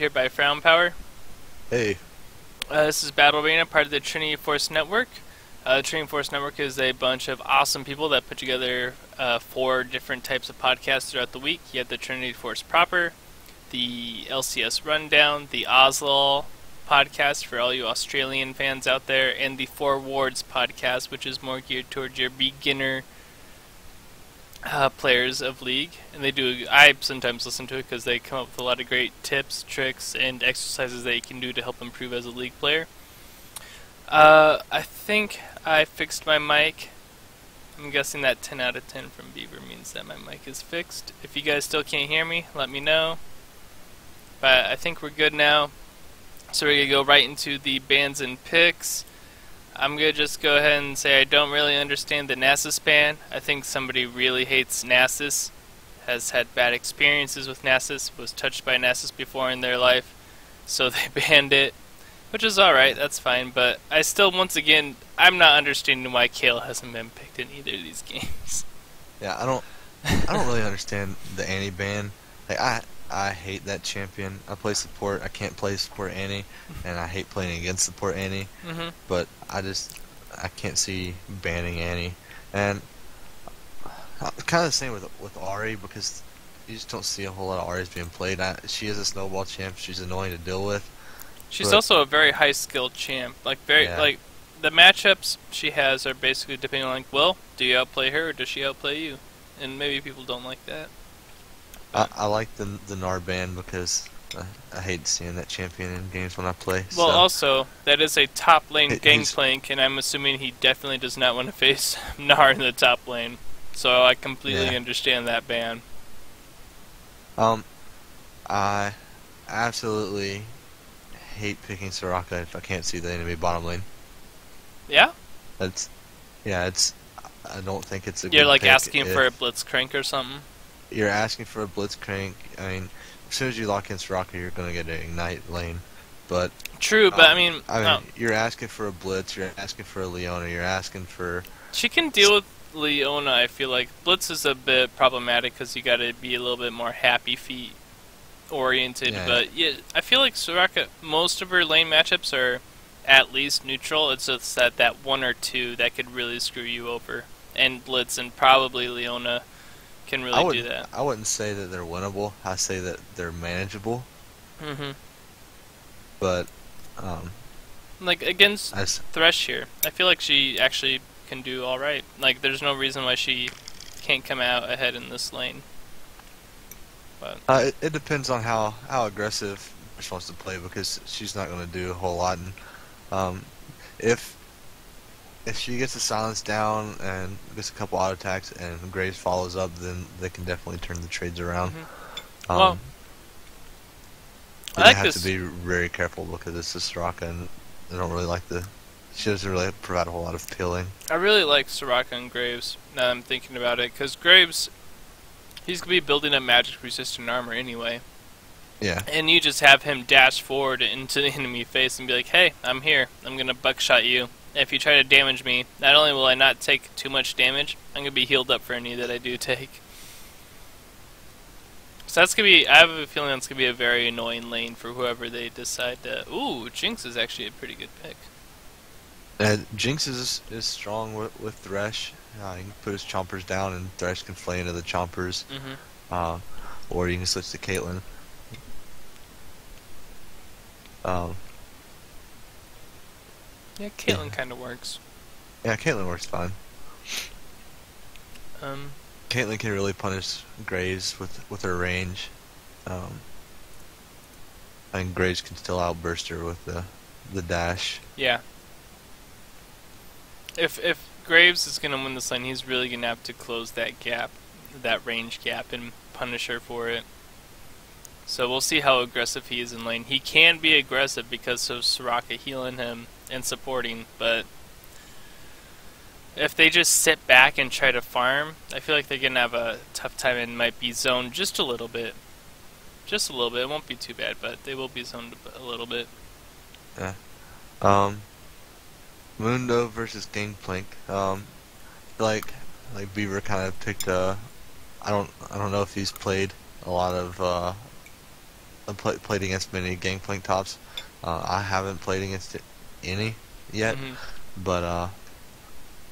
here by Frownpower. Hey. This is Battle Arena, part of the Trinity Force Network. The Trinity Force Network is a bunch of awesome people that put together 4 different types of podcasts throughout the week. You have the Trinity Force proper, the LCS Rundown, the Oslo podcast for all you Australian fans out there, and the Four Wards podcast, which is more geared towards your beginner players of League. And I sometimes listen to it because they come up with a lot of great tips, tricks, and exercises that you can do to help improve as a League player. I think I fixed my mic. I'm guessing that 10 out of 10 from Beaver means that my mic is fixed. If you guys still can't hear me, let me know. But I think we're good now. So we're going to go right into the bans and picks. I'm going to just go ahead and say I don't really understand the Nasus ban. I think somebody really hates Nasus, has had bad experiences with Nasus, was touched by Nasus before in their life, so they banned it. Which is alright, that's fine, but I still, once again, I'm not understanding why Kale hasn't been picked in either of these games. Yeah, I don't really understand the Annie ban. Like I hate that champion. I play support. I can't play support Annie, and I hate playing against support Annie. But I can't see banning Annie. And kind of the same with Ari, because you just don't see a whole lot of Aris being played. She is a snowball champ. She's annoying to deal with. She's also a very high skilled champ. Like the matchups she has are basically depending on like, well, do you outplay her or does she outplay you? And maybe people don't like that. I like the Gnar ban because I hate seeing that champion in games when I play. Well, so. also that is a top lane gangplank, and I'm assuming he definitely does not want to face Gnar in the top lane. So I completely understand that ban. I absolutely hate picking Soraka if I can't see the enemy bottom lane. Yeah? I don't think it's a You're good like pick asking for a Blitzcrank or something? You're asking for a Blitzcrank. I mean, as soon as you lock in Soraka, you're going to get an Ignite lane. But true, but I mean, you're asking for a Blitz, you're asking for a Leona, you're asking for... She can deal with Leona, I feel like. Blitz is a bit problematic because you got to be a little bit more happy feet oriented, but yeah, I feel like Soraka, most of her lane matchups are at least neutral. It's just that 1 or 2 that could really screw you over, and Blitz and probably Leona can really do that. I wouldn't say that they're winnable. I say that they're manageable. But like against Thresh here, I feel like she actually can do all right. Like there's no reason why she can't come out ahead in this lane. But it depends on how aggressive she wants to play, because she's not going to do a whole lot. And if she gets the silence down and gets a couple auto attacks and Graves follows up, then they can definitely turn the trades around. Well, they have to be very careful because it's a Soraka, and they don't really like she doesn't really provide a whole lot of peeling. I really like Soraka and Graves now that I'm thinking about it, because Graves, he's going to be building up magic resistant armor anyway. Yeah. And you just have him dash forward into the enemy face and be like, hey, I'm here. I'm going to buckshot you. And if you try to damage me, not only will I not take too much damage, I'm going to be healed up for any that I do take. So that's going to be, I have a feeling that's going to be a very annoying lane for whoever they decide to... Ooh, Jinx is actually a pretty good pick. Jinx is strong with Thresh. He can put his chompers down and Thresh can flay into the chompers. Or you can switch to Caitlyn. Yeah, Caitlyn kind of works. Yeah, Caitlyn works fine. Caitlyn can really punish Graves with her range. And Graves can still outburst her with the dash. Yeah. If Graves is going to win this lane, he's really going to have to close that gap, that range gap, and punish her for it. So we'll see how aggressive he is in lane. He can be aggressive because of Soraka healing him and supporting, but if they just sit back and try to farm, I feel like they're going to have a tough time and might be zoned just a little bit. Just a little bit. It won't be too bad, but they will be zoned a little bit. Yeah. Mundo versus Gangplank. Like Beaver kind of picked I don't know if he's played a lot of played against many Gangplank tops. I haven't played against any yet, Hmm. but I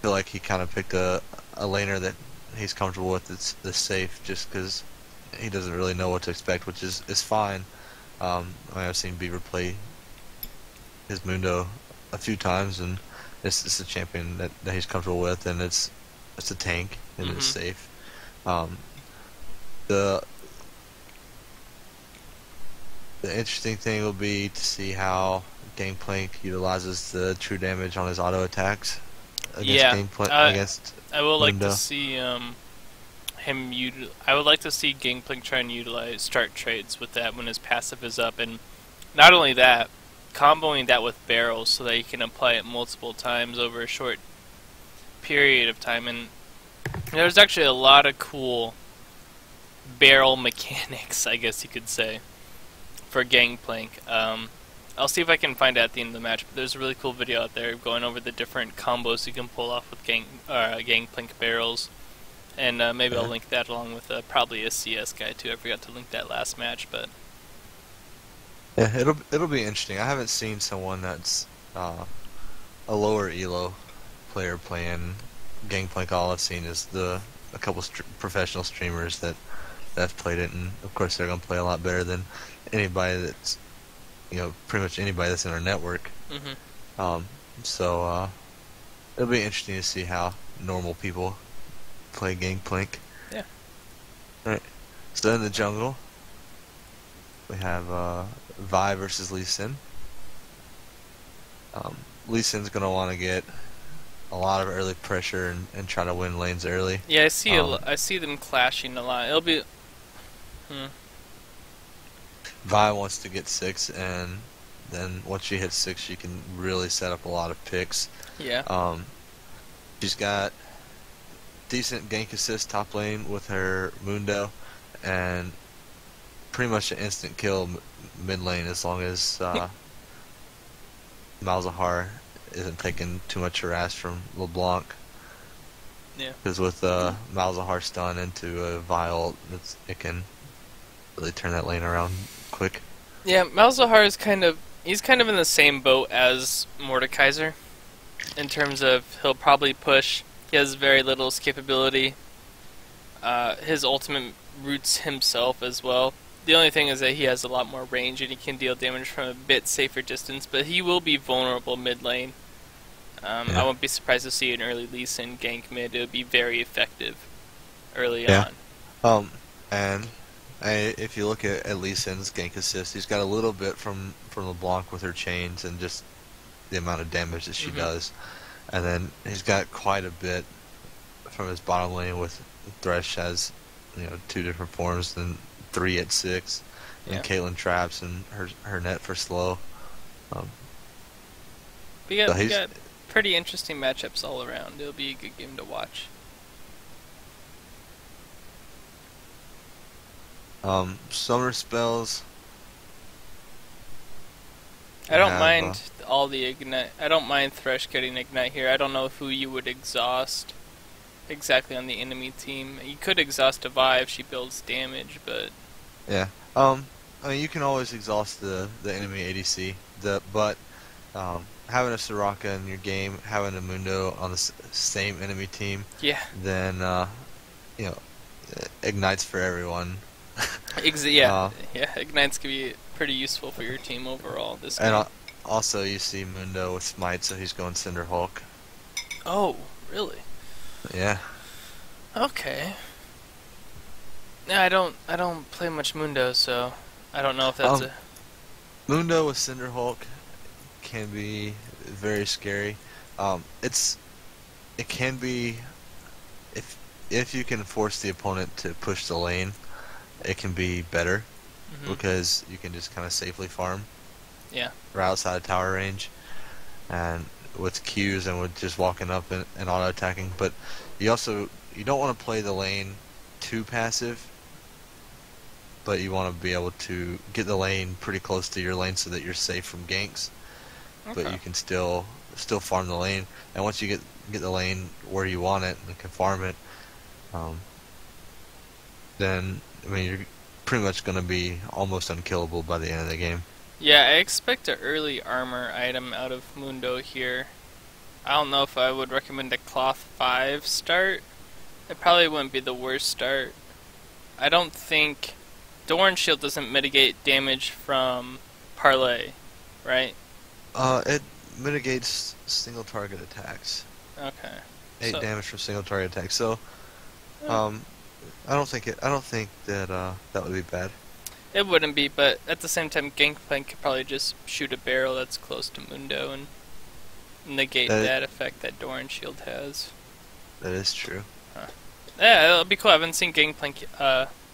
feel like he kind of picked a laner that he's comfortable with. That's safe, just because he doesn't really know what to expect, which is fine. I mean, I've seen Beaver play his Mundo a few times, and it's a champion that he's comfortable with, and it's a tank and it's Hmm. safe. Um, the the interesting thing will be to see how Gangplank utilizes the true damage on his auto attacks against Yeah, Gangplank uh, against I would like to Mundo. see I would like to see Gangplank try and start trades with that when his passive is up, and not only that, comboing that with barrels so that he can apply it multiple times over a short period of time. And there's actually a lot of cool barrel mechanics, I guess you could say, for Gangplank. I'll see if I can find it at the end of the match, but there's a really cool video out there going over the different combos you can pull off with Gangplank barrels. And maybe I'll Yeah. link that along with probably a CS guy too. I forgot to link that last match, but Yeah, it'll be interesting. I haven't seen someone that's a lower elo player playing Gangplank. All I've seen is a couple professional streamers that have played it, and of course they're gonna play a lot better than anybody that's pretty much anybody that's in our network. hmm. Um, so it'll be interesting to see how normal people play Gangplank. Yeah. All right. So in the jungle, we have Vi versus Lee Sin. Lee Sin's gonna want to get a lot of early pressure and try to win lanes early. Yeah, Um, I see them clashing a lot. It'll be Vi wants to get 6, and then once she hits 6, she can really set up a lot of picks. yeah. Um, she's got decent gank assist top lane with her Mundo, and pretty much an instant kill mid lane as long as Malzahar isn't taking too much harass from LeBlanc. Yeah. Because with Malzahar stun into a Vile, it can really turn that lane around quick. Yeah, Malzahar is he's kind of in the same boat as Mordekaiser in terms of he'll probably push. He has very little escapability. His ultimate roots himself as well. The only thing is that he has a lot more range and he can deal damage from a bit safer distance, but he will be vulnerable mid lane. Yeah. I wouldn't be surprised to see an early Lee Sin gank mid. It would be very effective early Yeah. on. And if you look at Lee Sin's gank assist, he's got a little bit from LeBlanc with her chains and just the amount of damage that she Mhm. does. And then he's got quite a bit from his bottom lane with Thresh has, 2 different forms, then 3 at 6, Yeah. and Caitlyn traps and her net for slow. Um, We so we he's got pretty interesting matchups all around. It'll be a good game to watch. summer spells. I don't have, mind all the ignite. I don't mind Thresh getting ignite here. I don't know who you would exhaust exactly on the enemy team. You could exhaust a Vi if she builds damage, but Yeah. I mean, you can always exhaust the enemy ADC. But having a Soraka in your game, having a Mundo on the same enemy team, yeah, then you know, ignites for everyone. yeah, ignites can be pretty useful for your team overall. This game. And also you see Mundo with Smite, so he's going Cinder Hulk. Oh, really? Yeah. Okay. Yeah, I don't play much Mundo, so I don't know if that's Um, Mundo with Cinder Hulk can be very scary. It can be if you can force the opponent to push the lane, it can be better because you can just kind of safely farm. Yeah. Right outside of tower range, and with Qs and with just walking up and auto attacking. But you don't want to play the lane too passive, but you want to be able to get the lane pretty close to your lane so that you're safe from ganks. Okay. But you can still farm the lane, and once you get the lane where you want it and can farm it, then I mean pretty much going to be almost unkillable by the end of the game. Yeah, I expect an early armor item out of Mundo here. I don't know if I would recommend a Cloth 5 start. It probably wouldn't be the worst start. I don't think... Doran Shield doesn't mitigate damage from Parlay, right? It mitigates single target attacks. Okay. 8 damage from single target attacks. So, I don't think that that would be bad. It wouldn't be, but at the same time, Gangplank could probably just shoot a barrel that's close to Mundo and negate that effect that Doran Shield has. That is true. Huh. Yeah, it'll be cool. I haven't seen Gangplank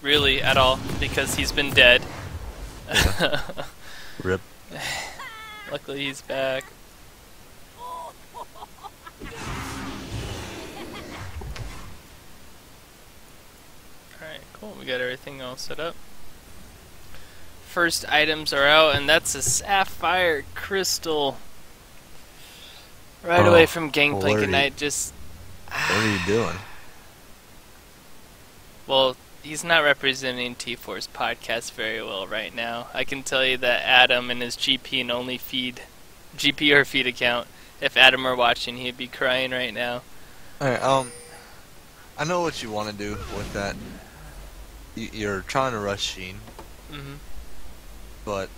really at all because he's been dead. Yeah. Rip. Luckily, he's back. Alright, cool. We got everything all set up. First items are out, and that's a Sapphire Crystal. Right away from Gangplank, and I just... What are you doing? Well, he's not representing T4's podcast very well right now. I can tell you that Adam and his GP and only feed, GP or feed account, if Adam were watching, he'd be crying right now. Alright, I know what you want to do with that. You're trying to rush Sheen. Mm-hmm. But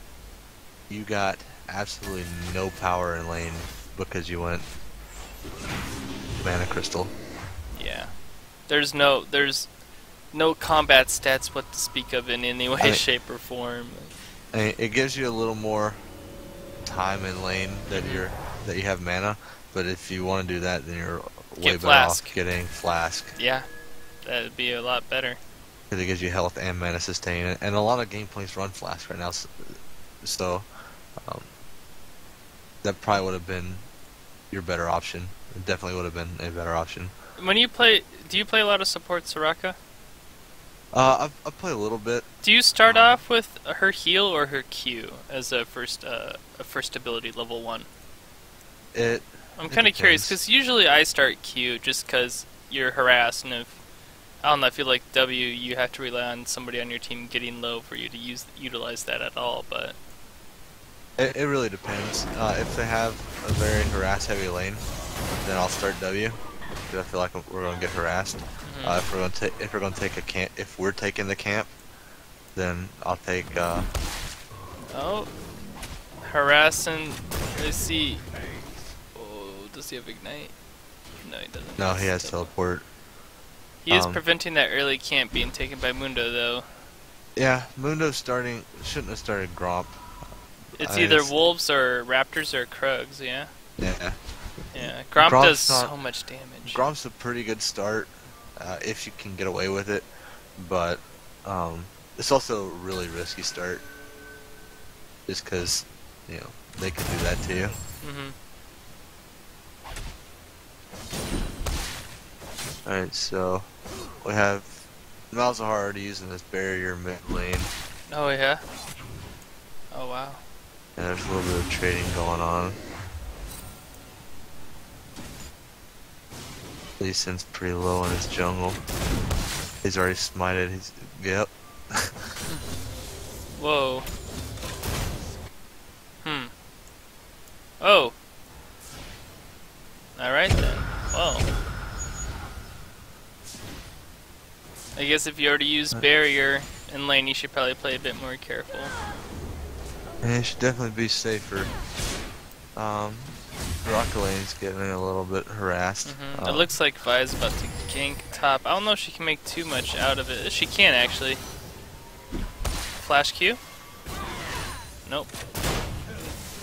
you got absolutely no power in lane because you went Mana Crystal. Yeah. There's no combat stats what to speak of in any way, shape, or form. I mean, it gives you a little more time in lane that you have mana, but if you want to do that, then you're way better off getting Flask. Yeah, that'd be a lot better. Because it gives you health and mana sustain, and a lot of gameplays run Flask right now, so that probably would have been your better option. It definitely would have been a better option. When you play, do you play a lot of support Soraka? I play a little bit. Do you start off with her heal or her Q as a first ability level 1? I'm kind of curious because usually I start Q just because you're harassed, and if I don't know, I feel like W, you have to rely on somebody on your team getting low for you to utilize that at all, but... It really depends. If they have a very harass-heavy lane, then I'll start W, because I feel like we're going to get harassed. Mm-hmm. If we're going to take a camp, if we're taking the camp, then I'll take... Oh, harassing, let's see... Oh, does he have Ignite? No, he doesn't. No, he has Teleport. He is preventing that early camp being taken by Mundo, though. Yeah, Mundo shouldn't have started Gromp. It's either Wolves or Raptors or Krugs, yeah? Yeah. Yeah, Gromp does so much damage. Gromp's a pretty good start, if you can get away with it, but it's also a really risky start, just because, you know, they could do that to you. Mm-hmm. Alright, so we have Malzahar already using this barrier mid lane. Oh, yeah? Oh, wow. And there's a little bit of trading going on. Lee Sin's pretty low in his jungle. He's already smited. Yep. Whoa. Oh. Alright then. Whoa. I guess if you already use barrier in lane, you should probably play a bit more careful. Yeah, you should definitely be safer. Rocket lane's getting a little bit harassed. It looks like Vi's about to gank top. I don't know if she can make too much out of it. She can, actually. Flash Q? Nope.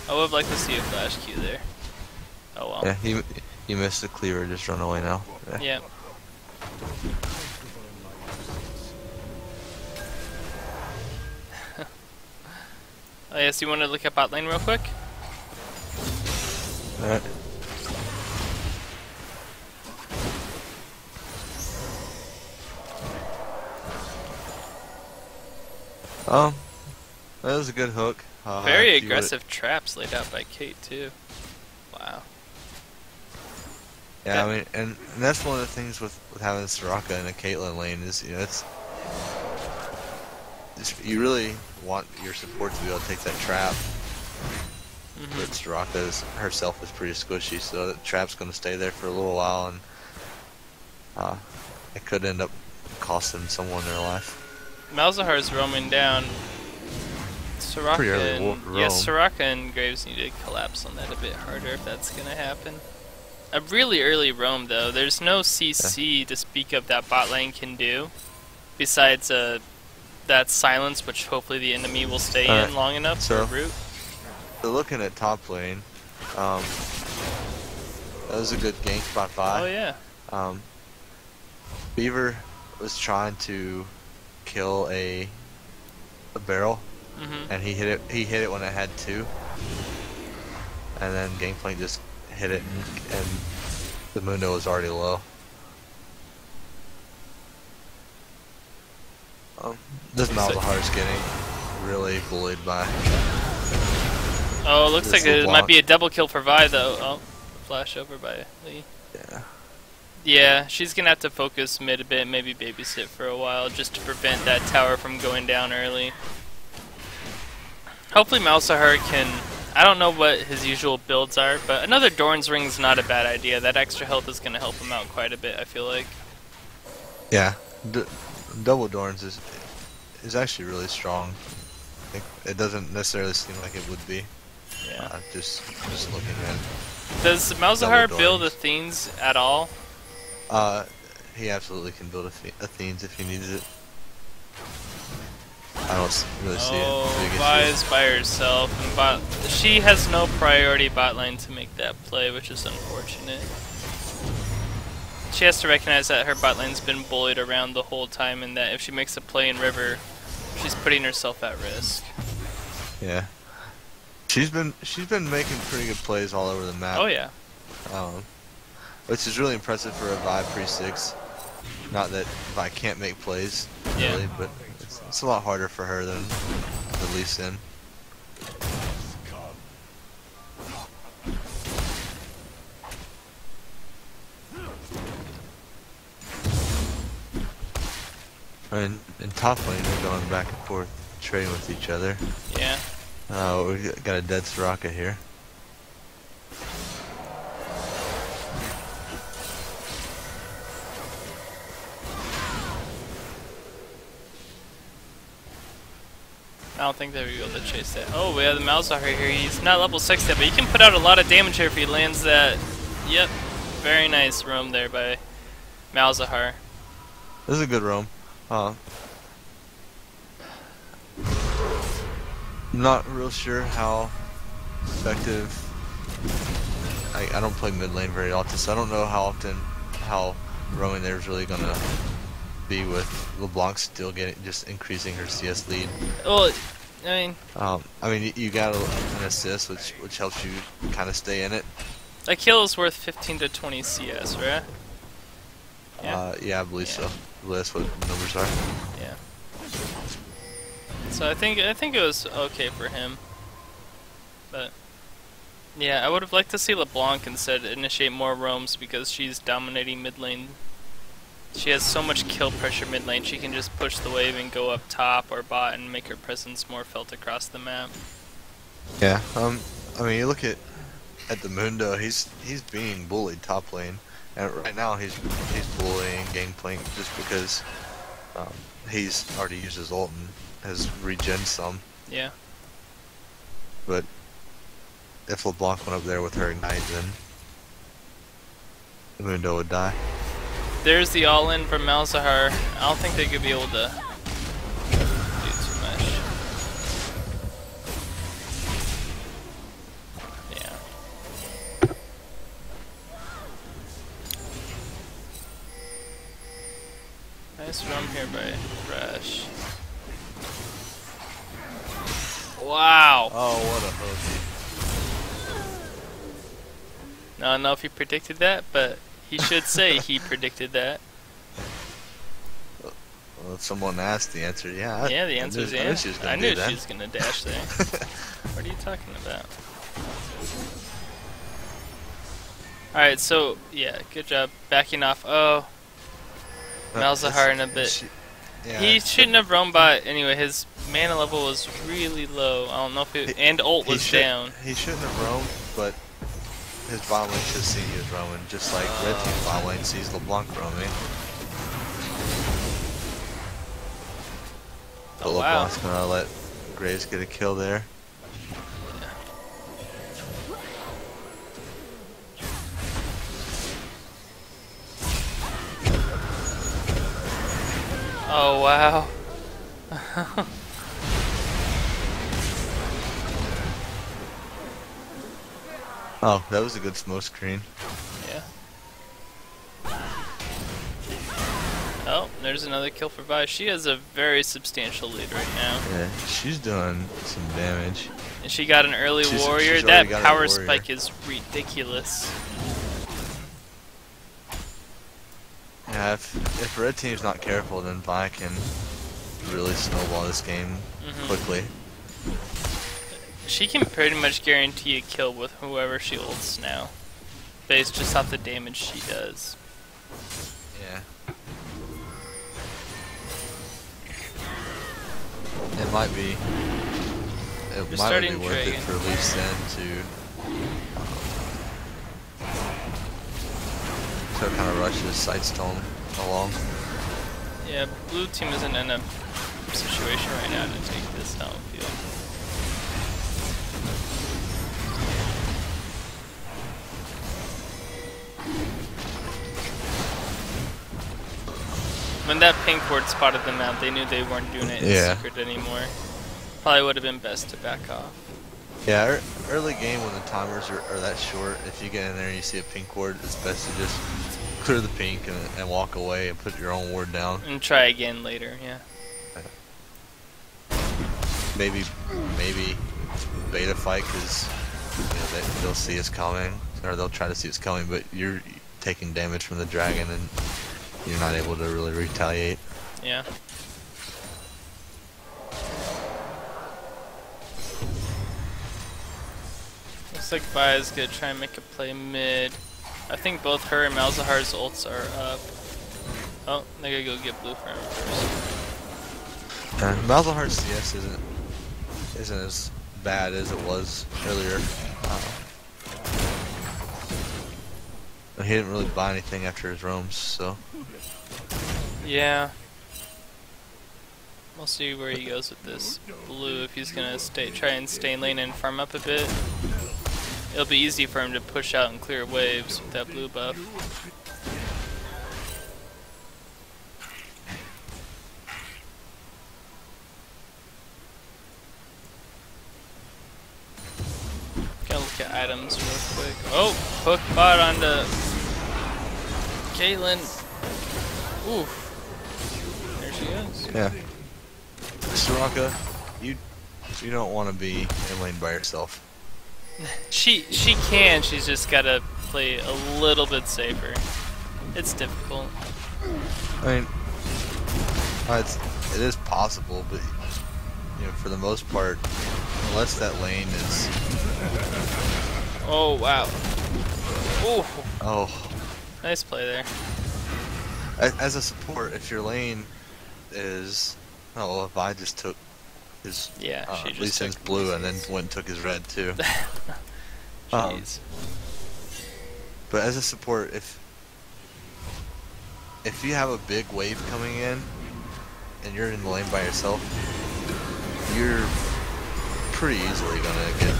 I would like to see a Flash Q there. Oh well. Yeah, he missed the cleaver, just run away now. Yeah. I guess you want to look at bot lane real quick? Alright. That was a good hook. Very aggressive traps laid out by Kate too. Wow. Yeah, I mean, and that's one of the things with having Soraka in a Caitlyn lane is, you know, you really want your support to be able to take that trap. But Soraka herself is pretty squishy, so the trap's going to stay there for a little while, and it could end up costing someone their life. Malzahar's roaming down. Soraka Pretty early and, Soraka and Graves need to collapse on that a bit harder if that's going to happen. A really early roam, though. There's no CC to speak of that bot lane can do, besides that silence, which hopefully the enemy will stay in long enough for a root. So looking at top lane, that was a good gank by Vi. Oh yeah. Beaver was trying to kill a barrel, and he hit it. He hit it when it had 2, and then Gangplank just hit it, and the Mundo was already low. This Malzahar is getting really bullied by. Oh, it looks like it might be a double kill for Vi though. Oh, flash over by Lee. Yeah. Yeah, she's gonna have to focus mid a bit, maybe babysit for a while, just to prevent that tower from going down early. Hopefully Malzahar can. I don't know what his usual builds are, but another Dorn's Ring's not a bad idea. That extra health is gonna help him out quite a bit, I feel like. Yeah, double Dorns is actually really strong. It doesn't necessarily seem like it would be. Yeah. Just looking at it. Does Malzahar build Athenes at all? He absolutely can build Athenes if he needs it. I don't really see it. Oh, Vi is by herself, and she has no priority bot lane to make that play, which is unfortunate. She has to recognize that her bot lane's been bullied around the whole time, and that if she makes a play in river, she's putting herself at risk. Yeah. She's been making pretty good plays all over the map. Oh yeah. Which is really impressive for a Vi pre-6. Not that Vi can't make plays, really, but it's a lot harder for her than the Lee Sin. And in top lane, they're going back and forth, trading with each other. Yeah. We got a dead Soraka here. I don't think they'll be able to chase that. Oh, we have the Malzahar here. He's not level 6 yet, but he can put out a lot of damage here if he lands that. Yep. Very nice roam there by Malzahar. This is a good roam. Not real sure how effective. I don't play mid lane very often, so I don't know how roaming there is really gonna be with LeBlanc still just increasing her CS lead. Well, I mean, you got an assist, which helps you kind of stay in it. A kill is worth 15 to 20 CS, right? Yeah, I believe so. That's what the numbers are. Yeah. So I think it was okay for him, but yeah, I would have liked to see LeBlanc instead initiate more roams because she's dominating mid lane. She has so much kill pressure mid lane. She can just push the wave and go up top or bot and make her presence more felt across the map. Yeah. I mean, you look at the Mundo. He's being bullied top lane, and right now he's bullying Gangplank just because he's already used his ult and has regen some. Yeah. But if LeBlanc went up there with her ignite, then the Mundo would die. There's the all-in from Malzahar. I don't think they could be able to do too much. Yeah. Nice roam here by Rush. Wow. Oh, what a hook. I don't know if he predicted that, but he should say he predicted that. Well, if someone asked, the answer, yeah. Yeah, the answer is yeah. I knew she was going to dash there. What are you talking about? Alright, so, yeah, good job backing off. Oh, Malzahar in a bit. Yeah, He shouldn't have roamed bot anyway. His mana level was really low. I don't know if it, and ult was down. He shouldn't have roamed, but his bot lane should have seen he was roaming, just like red team's bot lane sees LeBlanc roaming. But Oh, wow. LeBlanc's gonna let Graves get a kill there. Oh wow. Oh, that was a good smoke screen. Yeah. Oh, there's another kill for Vi. She has a very substantial lead right now. Yeah, she's doing some damage. And she got an early warrior. She's That got power a warrior. spike is ridiculous. Yeah, if red team's not careful, then Vi can really snowball this game quickly. She can pretty much guarantee a kill with whoever she ults now, based just off the damage she does. Yeah. It might be. It might be worth it for Lee Sin to kind of rush his Sightstone along. Yeah, blue team isn't in a situation right now to take this downfield. When that pink ward spotted them out, they knew they weren't doing it in secret anymore. Probably would have been best to back off. Yeah, early game when the timers are that short, if you get in there and you see a pink ward, it's best to just clear the pink and walk away and put your own ward down. And try again later, yeah. Maybe beta fight, because they'll see us coming, or they'll try to see us coming, but you're taking damage from the dragon and you're not able to really retaliate. Yeah. Looks like Vi's gonna try and make a play mid. I think both her and Malzahar's ults are up. Oh, they gotta go get blue for him first. Malzahar's CS isn't as bad as it was earlier. He didn't really buy anything after his roams, so. Yeah. We'll see where he goes with this blue, if he's gonna try and stay in lane and farm up a bit. It'll be easy for him to push out and clear waves with that blue buff. Gotta look at items real quick. Oh, hook bot onto Caitlyn. Oof. There she goes. Yeah. Soraka, you don't want to be in lane by yourself. She can, she's just gotta play a little bit safer. It's difficult. I mean, it is possible, but for the most part, unless that lane is. Oh wow. Ooh. Oh. Nice play there. As a support, if your lane is, well, if I just took his she just Lee Sin's took blue and then went and took his red too. Jeez. But as a support, if you have a big wave coming in and you're in the lane by yourself, you're pretty easily gonna get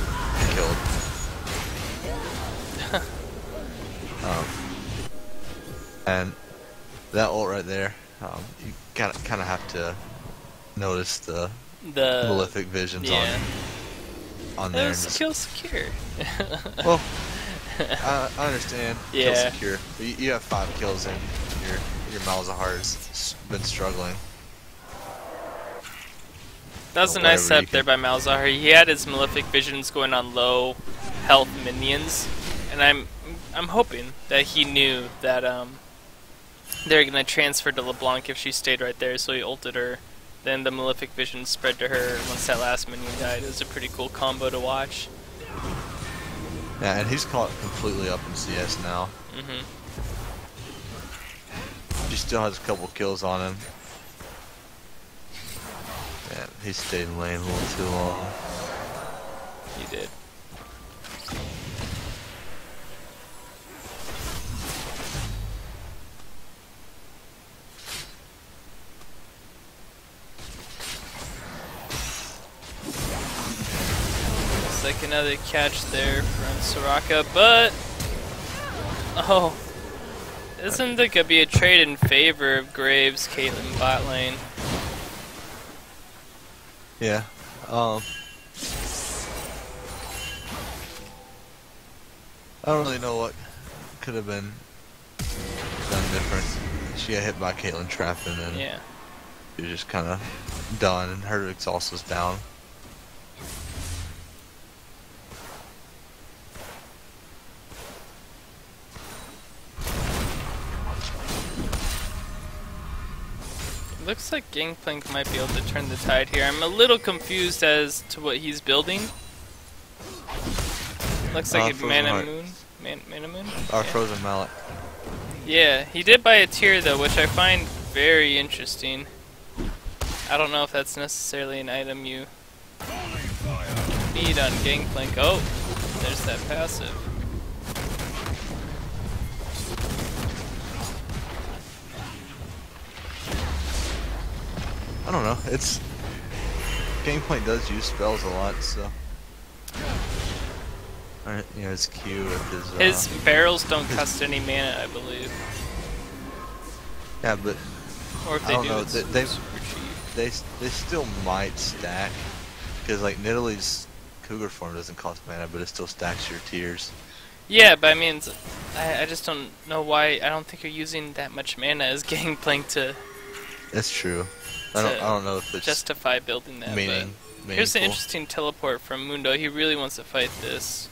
killed. And that ult right there, you kind of have to notice the malefic visions on there. That was kill secure. Well, I understand. Yeah. Kill secure. But you have 5 kills and your Malzahar's been struggling. That was a nice setup there by Malzahar. He had his malefic visions going on low health minions, and I'm hoping that he knew that they're gonna transfer to LeBlanc if she stayed right there, so he ulted her. Then the malefic vision spread to her once that last minion died. It was a pretty cool combo to watch. Yeah, and he's caught completely up in CS now. He still has a couple kills on him. He stayed in lane a little too long. He did. Looks like another catch there from Soraka, but oh, isn't there gonna be a trade in favor of Graves, Caitlyn bot lane? Yeah. I don't really know what could have been done different. She got hit by Caitlyn trapping, and Yeah. she was just kind of done, and her exhaust was down. Looks like Gangplank might be able to turn the tide here. I'm a little confused as to what he's building. Looks like a Mana Moon. Mana Moon? Our Frozen Mallet. Yeah, he did buy a tier though, which I find very interesting. I don't know if that's necessarily an item you need on Gangplank. Oh, there's that passive. I don't know. It's Gangplank does use spells a lot, so. You know, his Q with his barrels don't cost any mana, I believe. Yeah, but or if I they don't do, know. it's super cheap. They still might stack, because like Nidalee's Cougar form doesn't cost mana, but it still stacks your tiers. Yeah, but I mean, I just don't know why. I don't think you're using that much mana as Gangplank to. It's true. I don't know if it's justify building that. Meaningful. Here's the interesting teleport from Mundo. He really wants to fight this.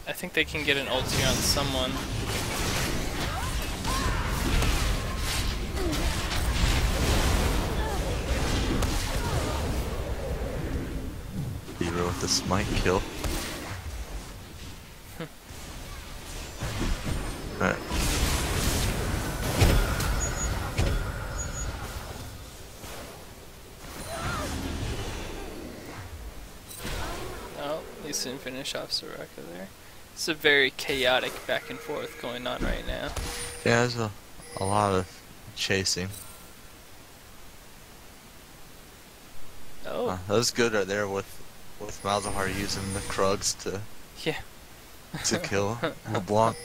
I think they can get an ult here on someone. Hero with the smite kill. Alright. Oh, at least didn't finish off Soraka there. It's a very chaotic back and forth going on right now. Yeah, there's a lot of chasing. Oh. That was good right there with Malzahar using the Krugs to kill LeBlanc.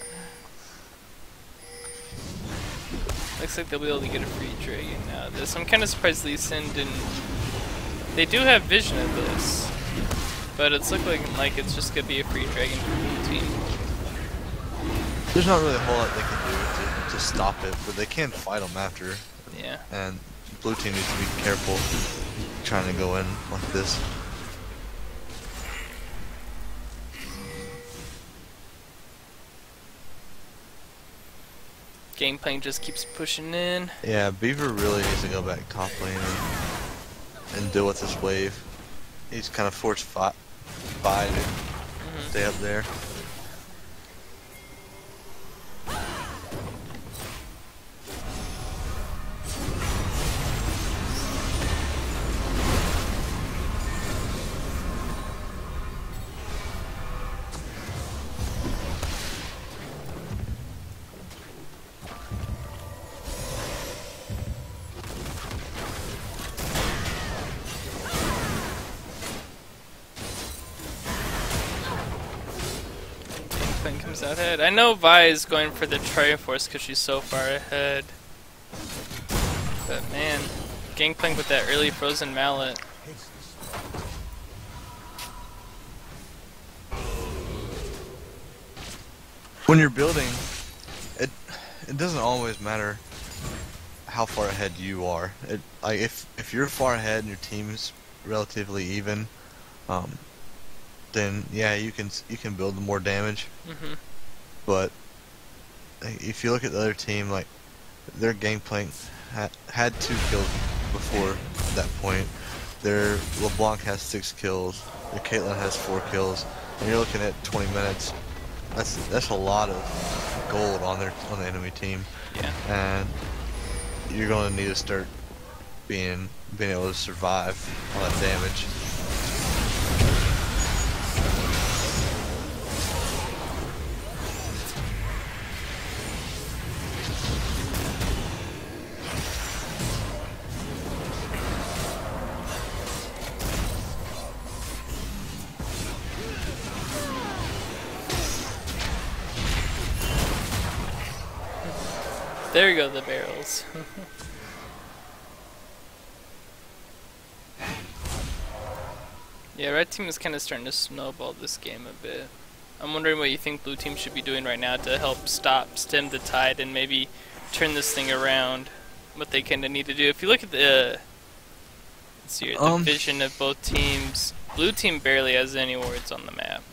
Looks like they'll be able to get a free dragon out of this. I'm kind of surprised Lee Sin didn't. They do have vision of this, but it's looking like it's just gonna be a free dragon for the team. There's not really a whole lot they can do to stop it, but they can fight them after. Yeah. And blue team needs to be careful trying to go in like this. Gangplank just keeps pushing in. Yeah, Beaver really needs to go back top lane and deal with this wave. He's kind of forced fight to stay up there. Comes out ahead. I know Vi is going for the Triforce because she's so far ahead. But man, Gangplank with that early frozen mallet. When you're building, it doesn't always matter how far ahead you are. Like if you're far ahead and your team's relatively even, then yeah, you can build more damage. But if you look at the other team, like their Gangplank had 2 kills before that point. Their LeBlanc has 6 kills. Their Caitlyn has 4 kills. And you're looking at 20 minutes. That's a lot of gold on the enemy team. Yeah. And you're gonna need to start being able to survive all that damage. There go the barrels. Yeah, red team is kind of starting to snowball this game a bit. I'm wondering what you think blue team should be doing right now to help stem the tide and maybe turn this thing around. What they kind of need to do. If you look at the, let's see here, the vision of both teams, blue team barely has any wards on the map.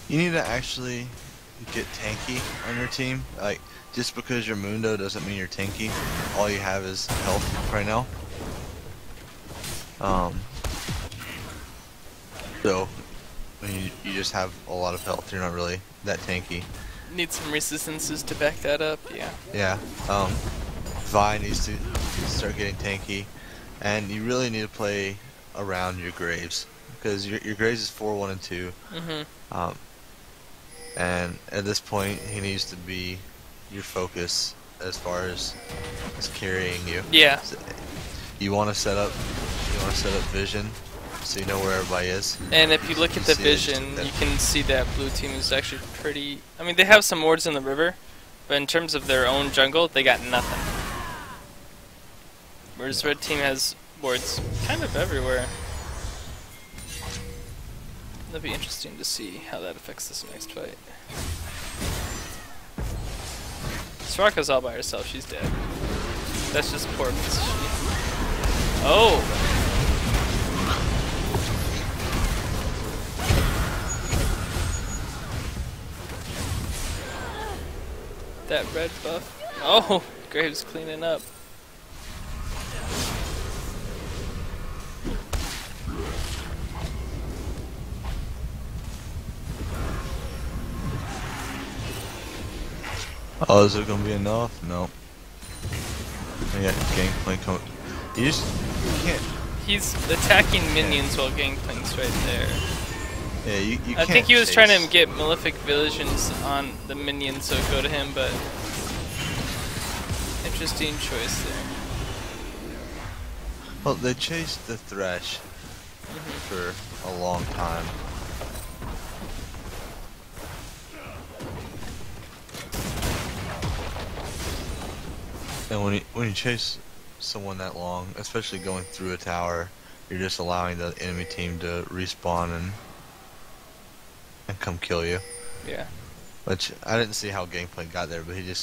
You need to actually get tanky on your team. Like, just because you're Mundo doesn't mean you're tanky. All you have is health right now. So when you just have a lot of health, you're not really that tanky. Need some resistances to back that up, yeah. Yeah. Vi needs to start getting tanky, and you really need to play around your Graves, because your Graves is 4, 1, and 2. And at this point, he needs to be your focus as far as carrying you. Yeah. So you want to set up vision, so you know where everybody is. And if you look at the vision, you can see that blue team is actually pretty. I mean, they have some wards in the river, but in terms of their own jungle, they got nothing. Whereas red team has wards kind of everywhere. That'll be interesting to see how that affects this next fight. Soraka's all by herself, she's dead. That's just poor positioning. Oh! That red buff. Oh! Graves cleaning up. Oh, is it gonna be enough? No. I got Gangplank coming. You can't. He's attacking minions while Gangplank's right there. Yeah, you can't. I think he was trying to get Malefic Visions on the minions, so go to him, but interesting choice there. Well, they chased the Thresh for a long time. And when you chase someone that long, especially going through a tower, you're just allowing the enemy team to respawn and come kill you. Yeah. Which I didn't see how Gangplank got there, but he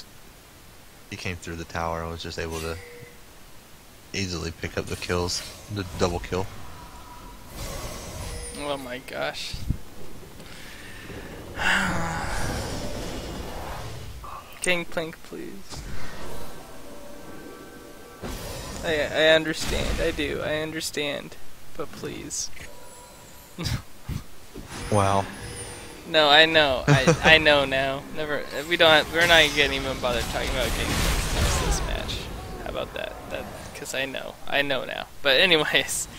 came through the tower and was just able to easily pick up the kills, the double kill. Oh my gosh. Gangplank, please. I understand. I do. I understand. But please. Wow. No, I know. I know now. Never. We're not getting even bothered talking about Gangplank next this match. How about that? Because I know. I know now. But anyways,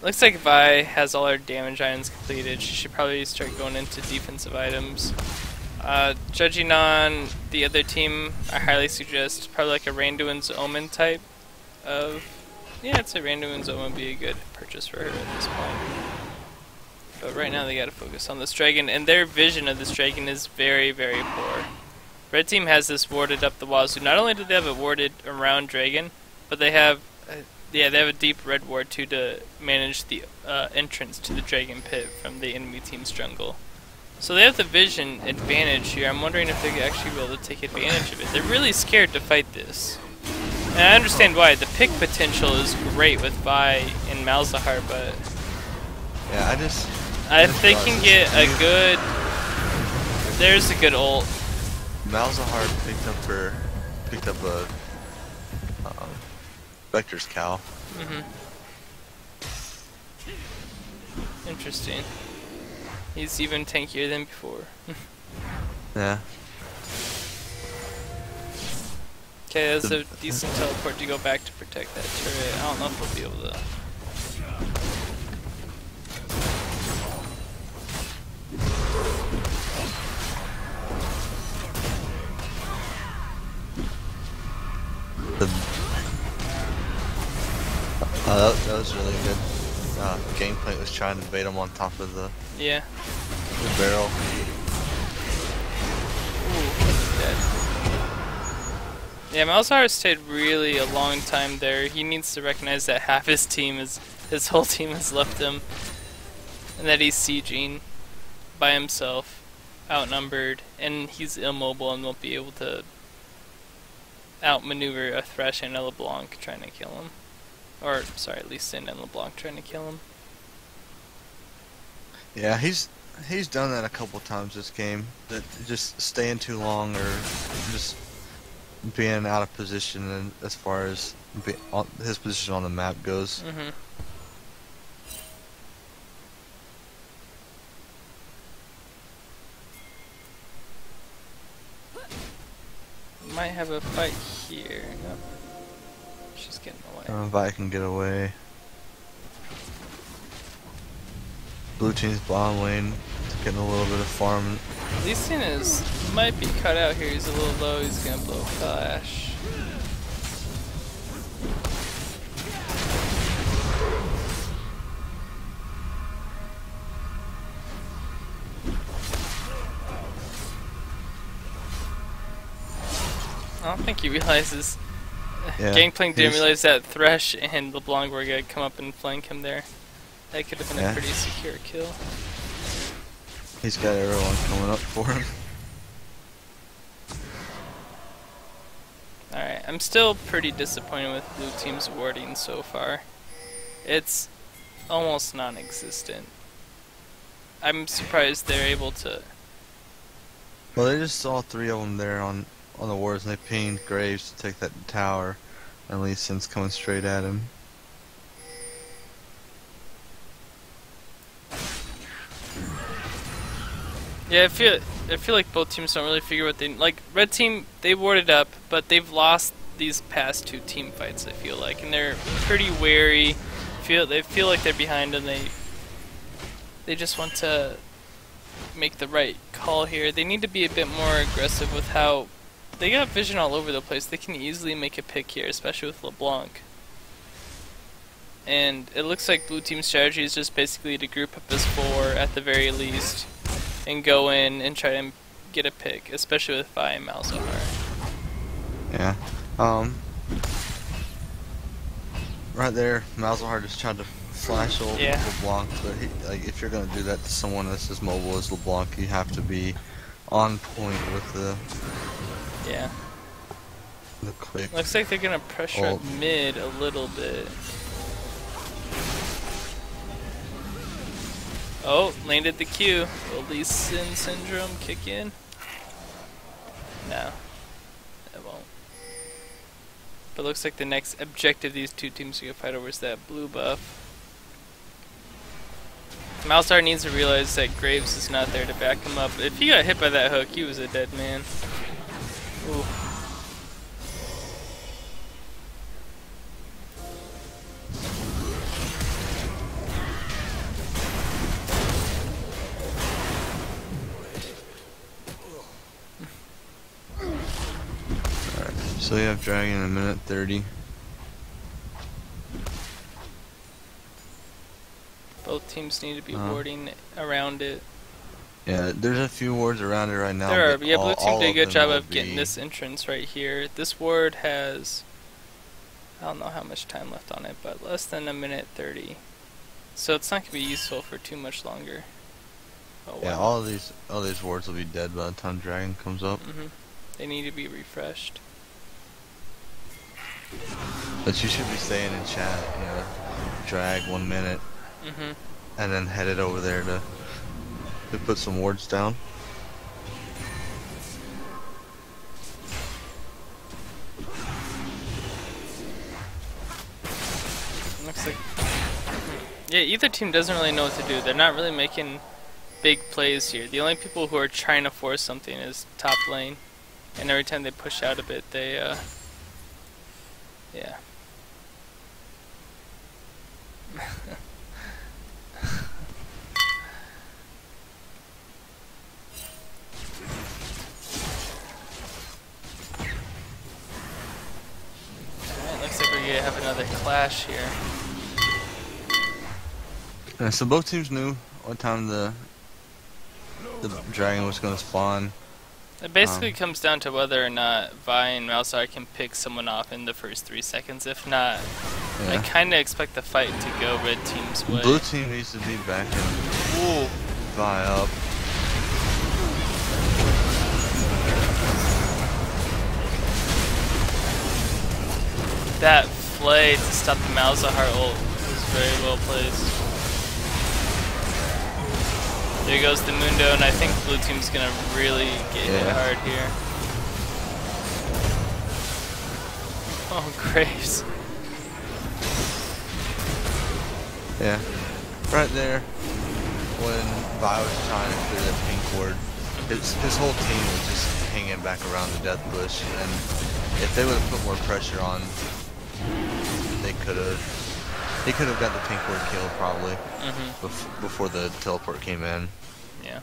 looks like Vi has all her damage items completed. She should probably start going into defensive items. Judging on the other team, I highly suggest probably like a Randuin's Omen type of... Yeah, I'd say Randuin's Omen would be a good purchase for her at this point. But right now they gotta focus on this dragon, and their vision of this dragon is very, very poor. Red team has this warded up the wazoo. Not only do they have it warded around dragon, but they have... they have a deep red ward too to manage the entrance to the dragon pit from the enemy team's jungle. So they have the vision advantage here. I'm wondering if they're actually able to take advantage of it. They're really scared to fight this. And I understand why. The pick potential is great with Vi and Malzahar, but... Yeah, if they can get a good... There's a good ult. Malzahar picked up a Vector's Cow. Interesting. He's even tankier than before. Yeah. Okay, there's a decent teleport to go back to protect that turret. I don't know if we'll be able to. That was really good. Gameplay was trying to bait him on top of the barrel. Ooh, dead. Yeah, Malzahar stayed really a long time there. He needs to recognize that half his whole team has left him, and that he's sieging by himself, outnumbered, and he's immobile and won't be able to outmaneuver a Thresh and a LeBlanc trying to kill him. Or, sorry, at least Sin and LeBlanc trying to kill him. Yeah, he's done that a couple times this game. That just staying too long or just being out of position, and as far as his position on the map goes. Might have a fight here. Nope. She's getting away. I don't know if I can get away. Blue team's bottom lane getting a little bit of farm. Lee Sin might be cut out here. He's a little low. He's gonna blow Flash. I don't think he realizes. Gangplank didn't realize that Thresh and LeBlanc were gonna come up and flank him there. That could have been a pretty secure kill. He's got everyone coming up for him. Alright, I'm still pretty disappointed with blue team's warding so far. It's almost non-existent. I'm surprised they're able to... Well, they just saw 3 of them there on the wards, and they pinged Graves to take that tower, and Lee Sin's coming straight at him. Yeah, I feel like both teams don't really figure what they like. Red team, they warded up, but they've lost these past 2 team fights. I feel like, and they're pretty wary. They feel like they're behind, and they just want to make the right call here. They need to be a bit more aggressive with how they got vision all over the place. They can easily make a pick here, especially with LeBlanc. And it looks like blue team's strategy is just basically to group up as 4 at the very least, and go in and try to get a pick, especially with Vi and Malzahar. Yeah. Right there, Malzahar just tried to flash over LeBlanc, but if you're gonna do that to someone that's as mobile as LeBlanc, you have to be on point with the quick. Looks like they're gonna pressure up mid a little bit. Oh, landed the Q. Will Lee Sin syndrome kick in? No, it won't. But looks like the next objective these 2 teams are gonna fight over is that blue buff. Malzahar needs to realize that Graves is not there to back him up. If he got hit by that hook, he was a dead man. Ooh. So we have Dragon in a minute 30. Both teams need to be warding around it. Yeah, there's a few wards around it right now. There are, but blue team did a good job of getting this entrance right here. This ward has, I don't know how much time left on it, but less than a minute 30. So it's not going to be useful for too much longer. Oh, wow. Yeah, all these wards will be dead by the time Dragon comes up. They need to be refreshed. But you should be saying in chat, drag 1 minute, and then headed over there to put some wards down. Looks like, either team doesn't really know what to do. They're not really making big plays here. The only people who are trying to force something is top lane, and every time they push out a bit, they Yeah. Alright, looks like we're gonna have another clash here. Yeah, so both teams knew what time the dragon was going to spawn. It basically comes down to whether or not Vi and Malzahar can pick someone off in the first 3 seconds. If not, I kind of expect the fight to go red team's way. Blue team needs to be backing Vi up. That flay to stop the Malzahar ult was very well placed. There goes the Mundo, and I think blue team's gonna really get hit hard here. Oh, Graves. Yeah. Right there, when Vi was trying to clear that pink ward, his whole team was just hanging back around the death bush, and if they would have put more pressure on, he could have got the pink ward killed probably before the teleport came in. Yeah.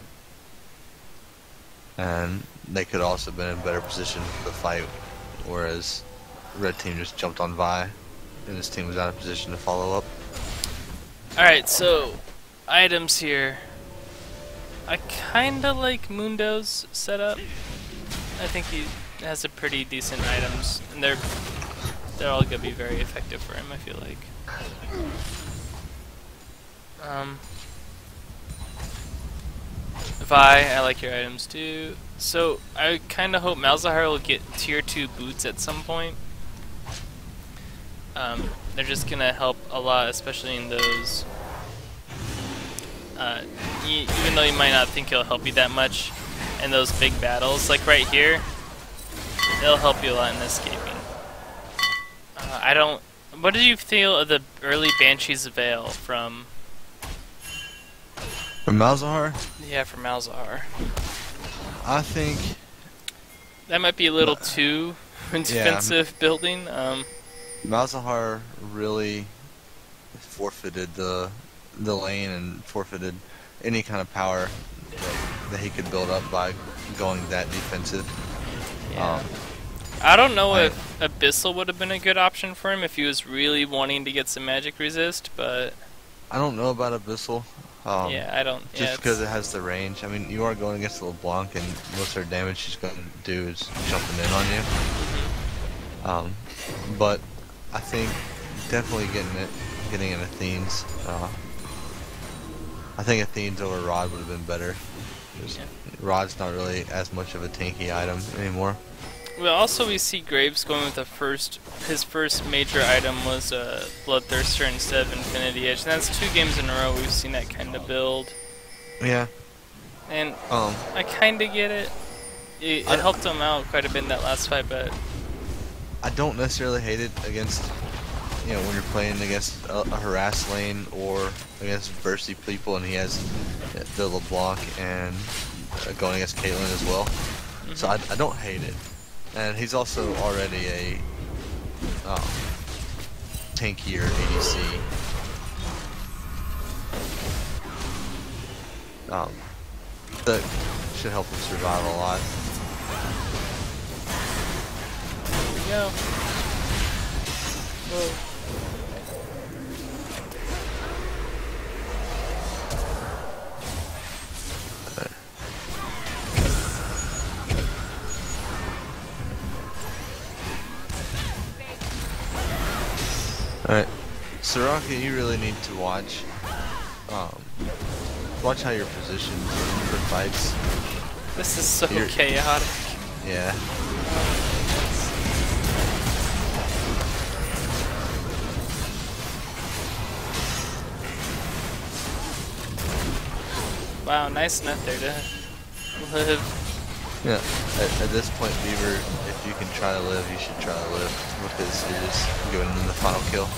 And they could also have been in a better position for the fight, whereas red team just jumped on Vi, and his team was out of position to follow up. Alright, so items here. I kinda like Mundo's setup. I think he has a pretty decent items, and they're all gonna be very effective for him, I feel like. Vi, I like your items too. So I kinda hope Malzahar will get tier 2 boots at some point. They're just gonna help a lot, especially in those. Even though you might not think it'll help you that much in those big battles, like right here, it'll help you a lot in escaping. I don't. What did you feel of the early Banshee's Veil from? From Malzahar? Yeah, from Malzahar. I think that might be a little too defensive building. Malzahar really forfeited the lane and forfeited any kind of power that he could build up by going that defensive. Yeah. I don't know if Abyssal would have been a good option for him if he was really wanting to get some magic resist, but I don't know about Abyssal. Yeah, I don't. Just because it has the range. I mean, you are going against LeBlanc, and most of her damage she's going to do is jumping in on you. But I think definitely getting an Athene's. I think Athene's over Rod would have been better. Rod's not really as much of a tanky item anymore. Well, also we see Graves going with his first major item was Bloodthirster instead of Infinity Edge, and that's 2 games in a row we've seen that kind of build. Yeah. And I kind of get it. It helped him out quite a bit in that last fight, but I don't necessarily hate it against, when you're playing against a harass lane or against bursty people, and he has the LeBlanc and going against Caitlyn as well. So I don't hate it. And he's also already a tankier ADC. That should help him survive a lot. Here we go. Whoa. Alright, Soraka, you really need to watch how you're positioned for fights. This is so chaotic. Yeah. Wow, nice net there to live. Yeah, at this point, Beaver, if you can try to live, you should try to live, because you're just going in the final kill.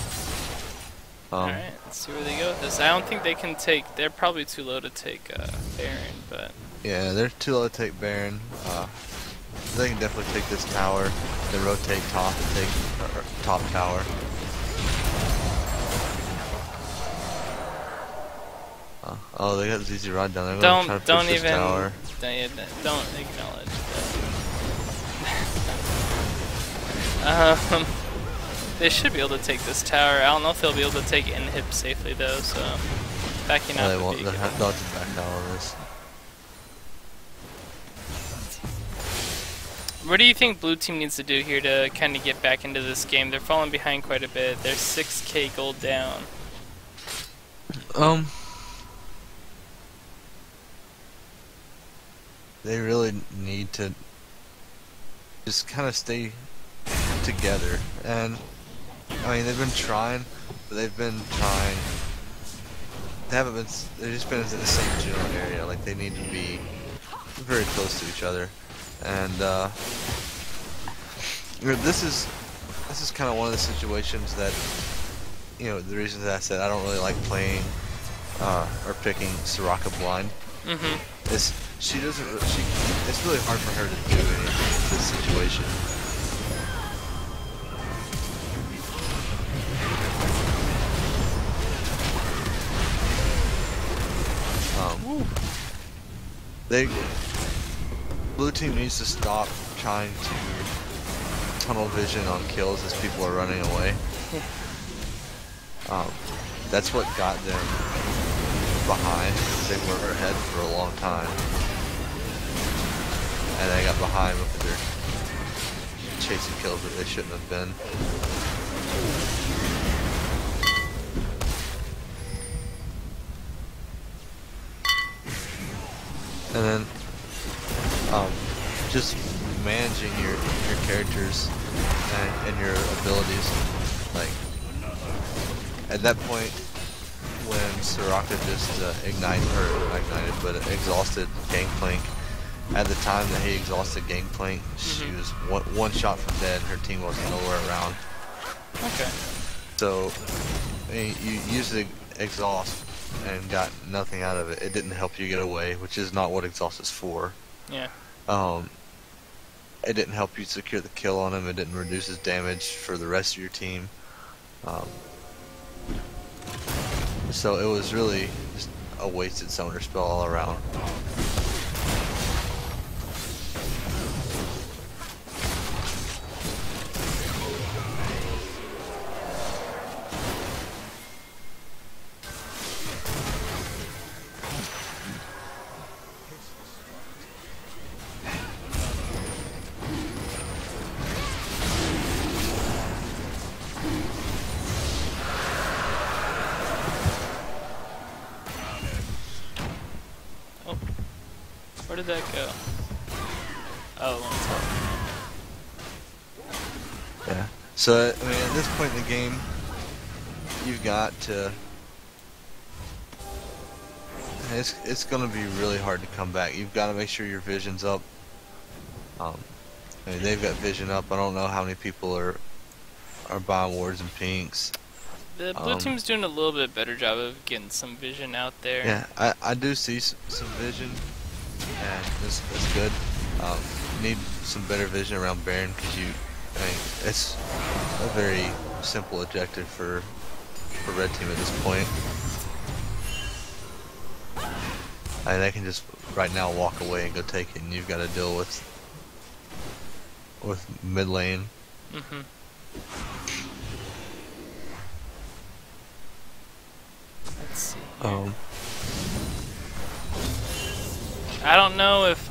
Alright, let's see where they go with this. I don't think they can take, they're probably too low to take Baron, but... Yeah, they're too low to take Baron. they can definitely take this tower, then rotate top and take top tower. Oh, they got ZZ Rod down there. Trying to push Don't this even tower. don't acknowledge that. They should be able to take this tower. I don't know if they'll be able to take inhib safely though. So backing No, up. they would won't. be They'll good. have to back out on this. What do you think blue team needs to do here to kind of get back into this game? They're falling behind quite a bit. They're 6k gold down. They really need to just kind of stay together. And I mean, they've been trying, but they've been trying. They haven't been. They've just been in the same general area. Like they need to be very close to each other. And this is kind of one of the situations that, you know, the reasons that I said I don't really like playing or picking Soraka blind. Is she doesn't. It's really hard for her to do anything in this situation. Blue team needs to stop trying to tunnel vision on kills as people are running away. That's what got them behind. They were ahead for a long time, and they got behind because they're chasing kills that they shouldn't have been. And then just managing your characters and your abilities. Like at that point, when Soraka just exhausted Gangplank. At the time that he exhausted Gangplank, she was one shot from dead. Her team was nowhere around. Okay. So you used the exhaust and got nothing out of it. It didn't help you get away, which is not what exhaust is for. Yeah. It didn't help you secure the kill on him. It didn't reduce his damage for the rest of your team. So it was really just a wasted summoner spell all around. Where did that go? Oh, on top. Yeah. So, I mean, at this point in the game, you've got to... It's going to be really hard to come back. You've got to make sure your vision's up. I mean, they've got vision up. I don't know how many people are buying wards and pinks. The blue team's doing a little bit better job of getting some vision out there. Yeah, I do see some vision, and it's good. Need some better vision around Baron because I mean, it's a very simple objective for red team at this point. I mean, they can just right now walk away and go take it, and you've got to deal with mid lane. Let's see. I don't know if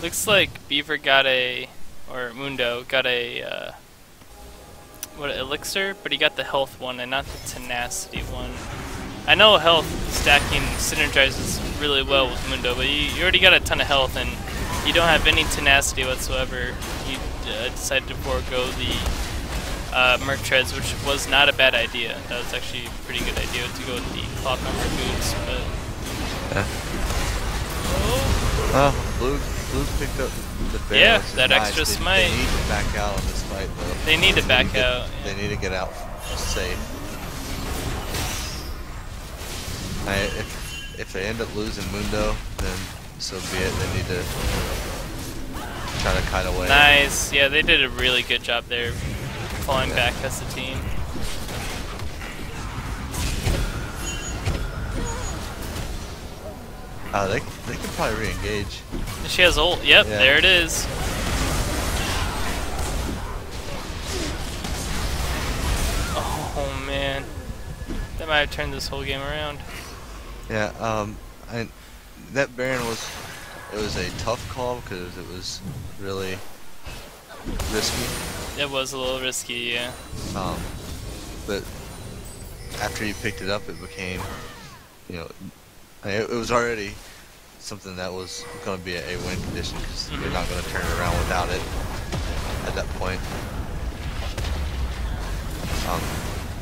looks like Beaver got or Mundo got a what, elixir, but he got the health one and not the tenacity one. I know health stacking synergizes really well with Mundo, but you already got a ton of health and you don't have any tenacity whatsoever. You decided to forego the Merc Treads, which was not a bad idea. That was actually a pretty good idea to go with the cloth armor boots, but... Oh, Blue picked up the bear. Yeah, that nice. extra smite. They need to back out on this fight, though. They need to back out. They need to get out safe. If they end up losing Mundo, then so be it. They need to try to kite away. Nice. Yeah, they did a really good job there, falling back as a team. They could probably re-engage. She has ult. Yep, yeah. There it is. Oh man, that might have turned this whole game around. Yeah. That Baron was a tough call because it was really risky. It was a little risky, yeah. But after you picked it up, it became, you know, it was already something that was going to be a win condition because you're not going to turn it around without it at that point.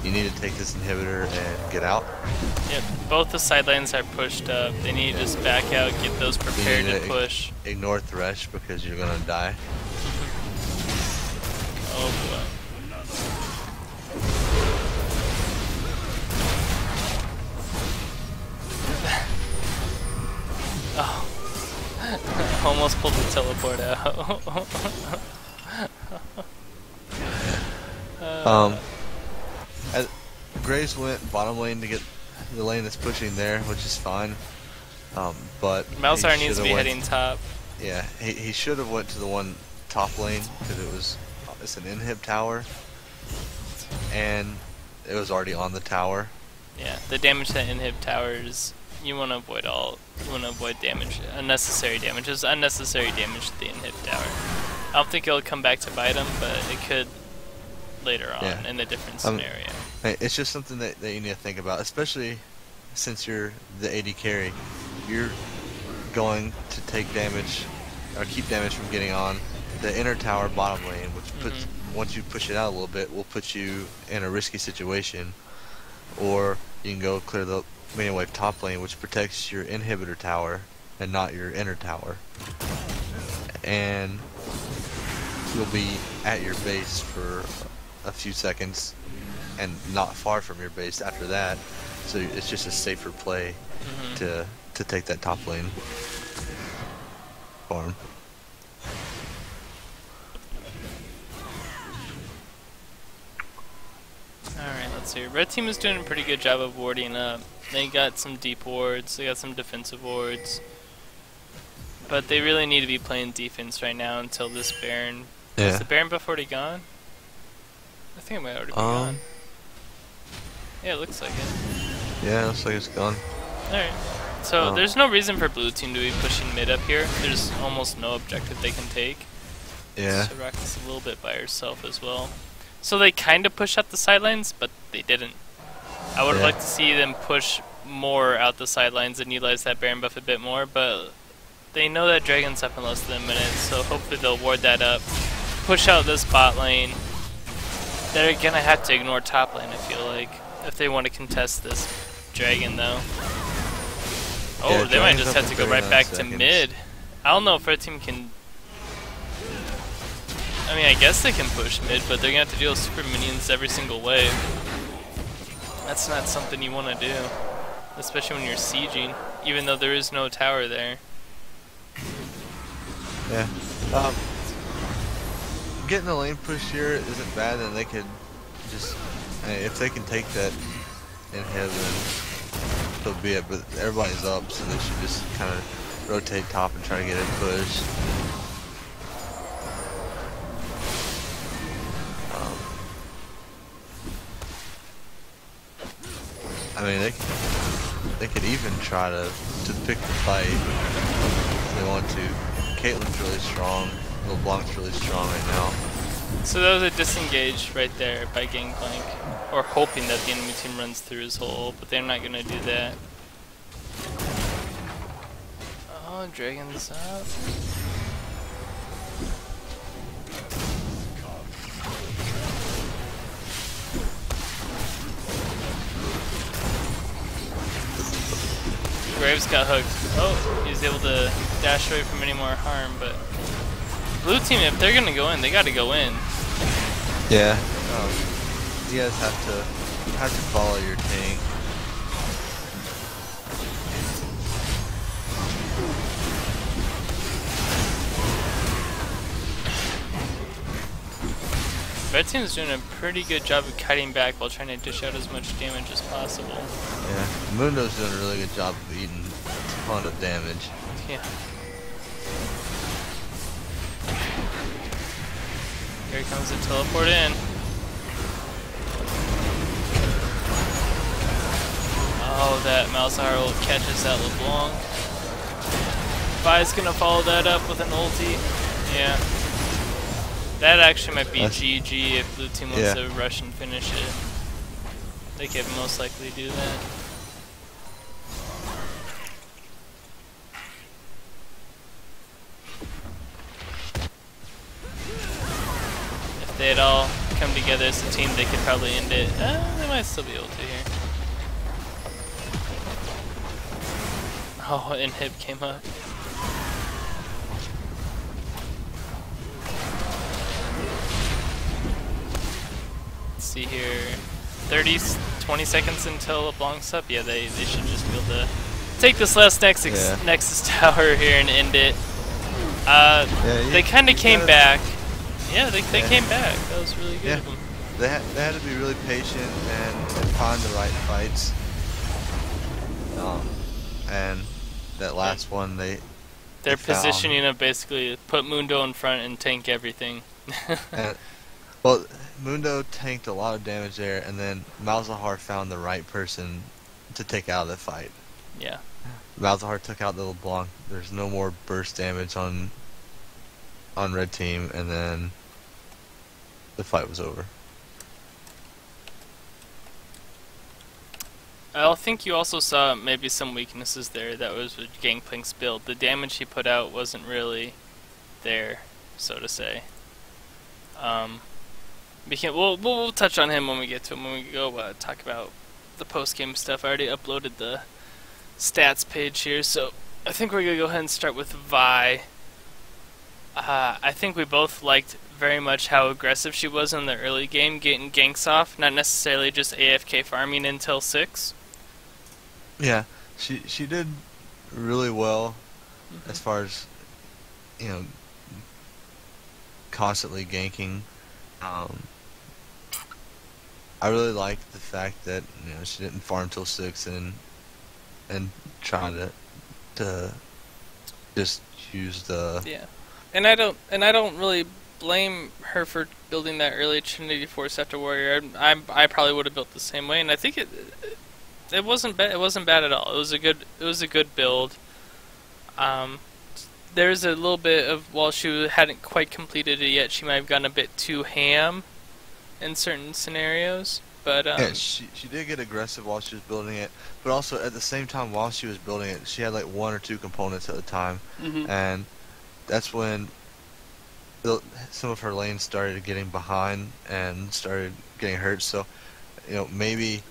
You need to take this inhibitor and get out. Yep, both the side lanes are pushed up. They need to just back out, get those prepared to push. Ignore Thresh because you're going to die. Oh boy. Oh. Almost pulled the teleport out. Graves went bottom lane to get the lane that's pushing there, which is fine. But Malzahar needs to be heading top. Yeah, he should have went to the one top lane because it's an inhib tower, and it was already on the tower. Yeah, the damage to that inhib tower is you want to avoid damage, unnecessary damage. There's unnecessary damage to the inhib tower. I don't think it'll come back to bite him, but it could later on in a different scenario. It's just something that you need to think about, especially since you're the AD carry. You're going to take damage or keep damage from getting on the inner tower bottom lane, which puts once you push it out a little bit, will put you in a risky situation. Or you can go clear the minion wave top lane, which protects your inhibitor tower and not your inner tower. And you'll be at your base for a few seconds and not far from your base after that, so it's just a safer play to take that top lane farm. Alright, let's see. Red team is doing a pretty good job of warding up. They got some deep wards, they got some defensive wards, but they really need to be playing defense right now until this Baron. Yeah. Is the Baron buff already gone? I think it might already be gone. Yeah, it looks like it. Yeah, it looks like it's gone. Alright. So there's no reason for blue team to be pushing mid up here. There's almost no objective they can take. Yeah. So Rock is a little bit by herself as well. So they kind of push out the sidelines, but they didn't. I would have liked to see them push more out the sidelines and utilize that Baron buff a bit more, but they know that Dragon's up in less than a minute, so hopefully they'll ward that up. Push out this bot lane. They're gonna have to ignore top lane, I feel like, if they want to contest this Dragon, though. Oh, yeah, they might just have to go right back to mid. I don't know if our team can... I mean, I guess they can push mid, but they're gonna have to deal with super minions every single wave. That's not something you want to do, especially when you're sieging, even though there is no tower there. Yeah. Getting the lane push here isn't bad, and they could just, if they can take that inhib, then so be it. But everybody's up, so they should just kind of rotate top and try to get it pushed. I mean, they could even try to pick the fight if they want to. Caitlyn's really strong. LeBlanc's really strong right now. So that was a disengage right there by Gangplank, or hoping that the enemy team runs through his hole, but they're not going to do that. Oh, Dragon's up. Graves got hooked. Oh, he was able to dash away from any more harm, but blue team, if they're gonna go in, they gotta go in. Yeah. You guys have to follow your tank. red team is doing a pretty good job of kiting back while trying to dish out as much damage as possible. Yeah, Mundo's doing a really good job of eating a ton of damage. Yeah. Here comes the teleport in. Oh, that Malzahar ult catches that LeBlanc. Vi's gonna follow that up with an ulti. Yeah. That actually might be GG if blue team wants to rush and finish it. They could most likely do that. If they'd all come together as a team, they could probably end it. They might still be able to here. Oh, inhib came up. Let's see here. 20 seconds until LeBlanc's up. Yeah, they should just be able to take this last Nexus tower here and end it. They kind of came back. Yeah, they came back. That was really good of them. They had to be really patient and find the right fights. And that last one, their positioning of basically put Mundo in front and tank everything. Well, Mundo tanked a lot of damage there, and then Malzahar found the right person to take out of the fight. Yeah. Malzahar took out the LeBlanc. There's no more burst damage on red team, and then the fight was over. I think you also saw maybe some weaknesses there. That was with Gangplank's build. The damage he put out wasn't really there, so to say. We'll touch on him when we get to him, when we go talk about the post-game stuff. I already uploaded the stats page here, so I think we're going to go ahead and start with Vi. I think we both liked very much how aggressive she was in the early game, getting ganks off, not necessarily just AFK farming until 6. Yeah, she did really well as far as, constantly ganking. I really liked the fact that she didn't farm till 6 and trying to just use the And I don't really blame her for building that early Trinity Force after Warrior. I probably would have built the same way, and I think it wasn't bad. It wasn't bad at all. It was a good build. There's a little bit of, while she hadn't quite completed it yet, she might have gone a bit too ham in certain scenarios. But yeah, she did get aggressive while she was building it, but also at the same time while she was building it, she had like 1 or 2 components at a time, and that's when some of her lanes started getting behind and started getting hurt. So, maybe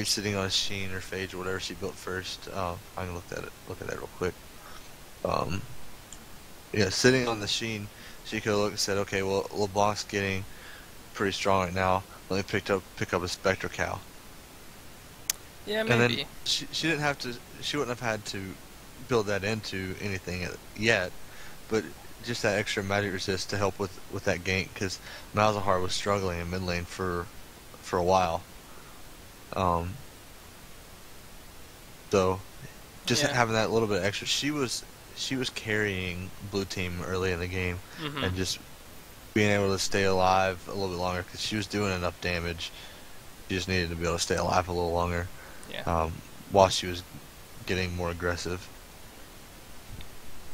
sitting on a Sheen or Phage or whatever she built first. I'm gonna look at that real quick. Sitting on the Sheen, she could have looked and said, okay, well, LeBlanc's getting pretty strong right now. Let me pick up a Spectre Cow. Yeah, maybe. And then she didn't have to. She wouldn't have had to build that into anything yet, but just that extra magic resist to help with that gank, because Malzahar was struggling in mid lane for a while. So just having that little bit extra, she was carrying blue team early in the game, and just being able to stay alive a little bit longer, because she was doing enough damage. She just needed to be able to stay alive a little longer, while she was getting more aggressive.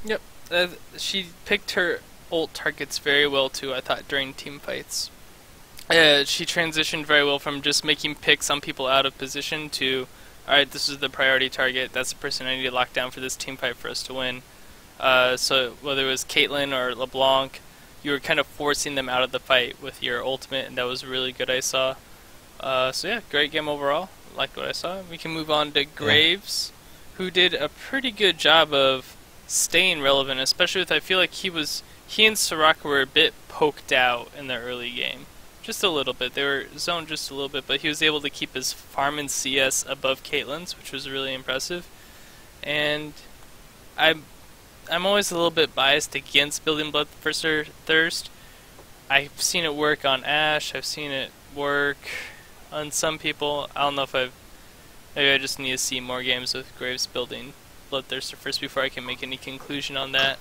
Yep, she picked her ult targets very well too, I thought, during team fights. She transitioned very well from just making picks on people out of position to, alright, this is the priority target, that's the person I need to lock down for this team fight for us to win. So whether it was Caitlyn or LeBlanc, you were kind of forcing them out of the fight with your ultimate, and that was really good, I saw. So yeah, great game overall. Liked what I saw. We can move on to Graves, who did a pretty good job of staying relevant, especially with, I feel like he and Soraka were a bit poked out in the early game. Just a little bit. They were zoned just a little bit, but he was able to keep his farm and CS above Caitlyn's, which was really impressive. And I'm always a little bit biased against building Bloodthirst, I've seen it work on Ashe. I've seen it work on some people. I don't know if maybe I just need to see more games with Graves building Bloodthirster first before I can make any conclusion on that.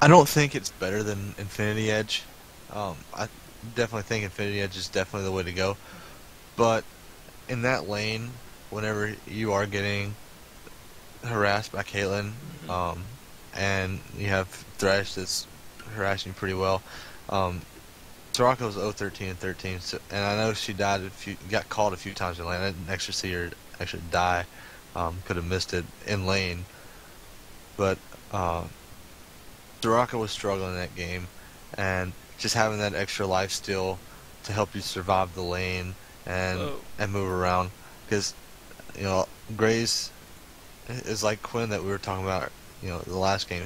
I don't think it's better than Infinity Edge. I definitely think Infinity Edge is definitely the way to go. But in that lane, whenever you are getting harassed by Caitlyn, and you have Thresh that's harassing you pretty well, Soraka was 0-13 and 13, so, and I know she got called a few times in lane. I didn't actually see her actually die. Could have missed it in lane, but Soraka was struggling in that game, and just having that extra life steal to help you survive the lane and move around, because Graves is like Quinn that we were talking about, the last game.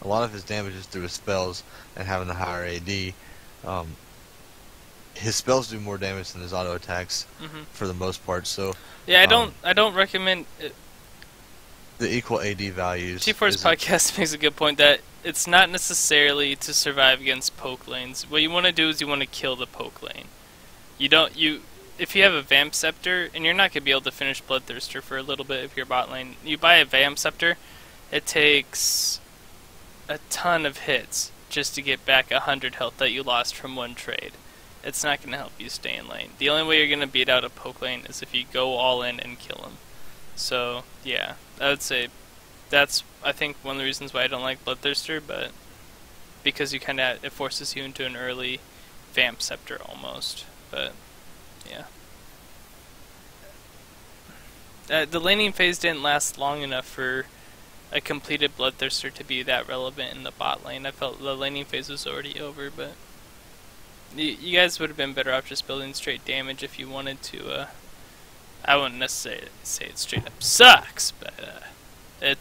A lot of his damage is through his spells and having the higher AD. His spells do more damage than his auto attacks for the most part. So yeah, I don't recommend it. The equal AD values. T4's podcast makes a good point that it's not necessarily to survive against poke lanes. What you want to do is you want to kill the poke lane. If you have a Vamp Scepter, and you're not going to be able to finish Bloodthirster for a little bit if you're bot lane, you buy a Vamp Scepter, it takes a ton of hits just to get back 100 health that you lost from one trade. It's not going to help you stay in lane. The only way you're going to beat out a poke lane is if you go all in and kill him. So, yeah, I would say that's, I think, one of the reasons why I don't like Bloodthirster, but because it forces you into an early Vamp Scepter almost. But, yeah. The laning phase didn't last long enough for a completed Bloodthirster to be that relevant in the bot lane. I felt the laning phase was already over, but you guys would have been better off just building straight damage if you wanted to. I wouldn't necessarily say it straight up sucks, but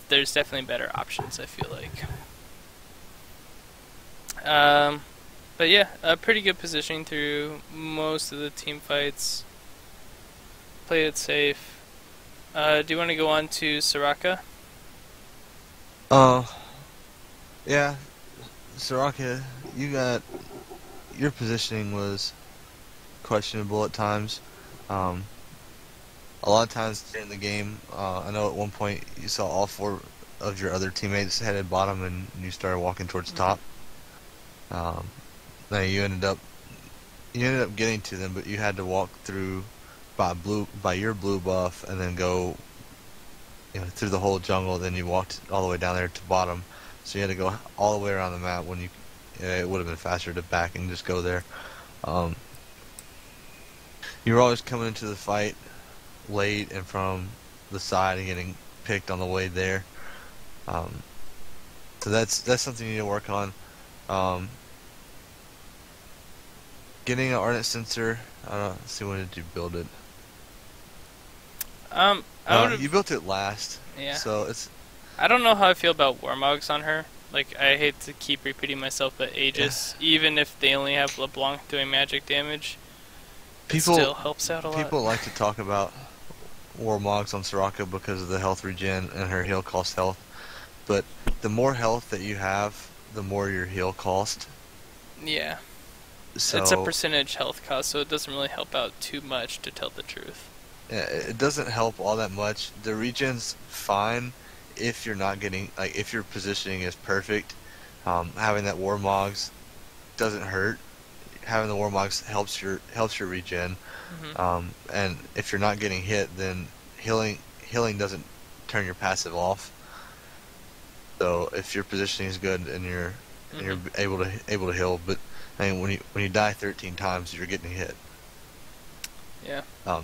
there's definitely better options, I feel like. But yeah, pretty good positioning through most of the team fights. Played it safe. Do you want to go on to Soraka? Yeah, Soraka, your positioning was questionable at times. A lot of times during the game, I know at one point you saw all 4 of your other teammates headed bottom and you started walking towards top. Now you ended up getting to them, but you had to walk through by your blue buff and then go through the whole jungle. Then you walked all the way down there to bottom, so you had to go all the way around the map. When it would have been faster to back and just go there. You were always coming into the fight late and from the side and getting picked on the way there. So that's something you need to work on. Getting an Ardent Sensor. Let's see, when did you build it? You built it last. Yeah. So I don't know how I feel about Warmogs on her. Like, I hate to keep repeating myself, but Aegis, even if they only have LeBlanc doing magic damage, it still helps out a lot. People like to talk about Warmogs on Soraka because of the health regen and her heal cost health, but the more health that you have, the more your heal cost. Yeah. So, it's a percentage health cost, so it doesn't really help out too much, to tell the truth. Yeah, it doesn't help all that much. The regen's fine if you're not getting, if your positioning is perfect. Having that Warmogs doesn't hurt. Having the Warmogs helps your regen. And if you're not getting hit, then healing doesn't turn your passive off. So if your positioning is good and you're able to heal, but I mean, when you die 13 times, you're getting hit. Yeah.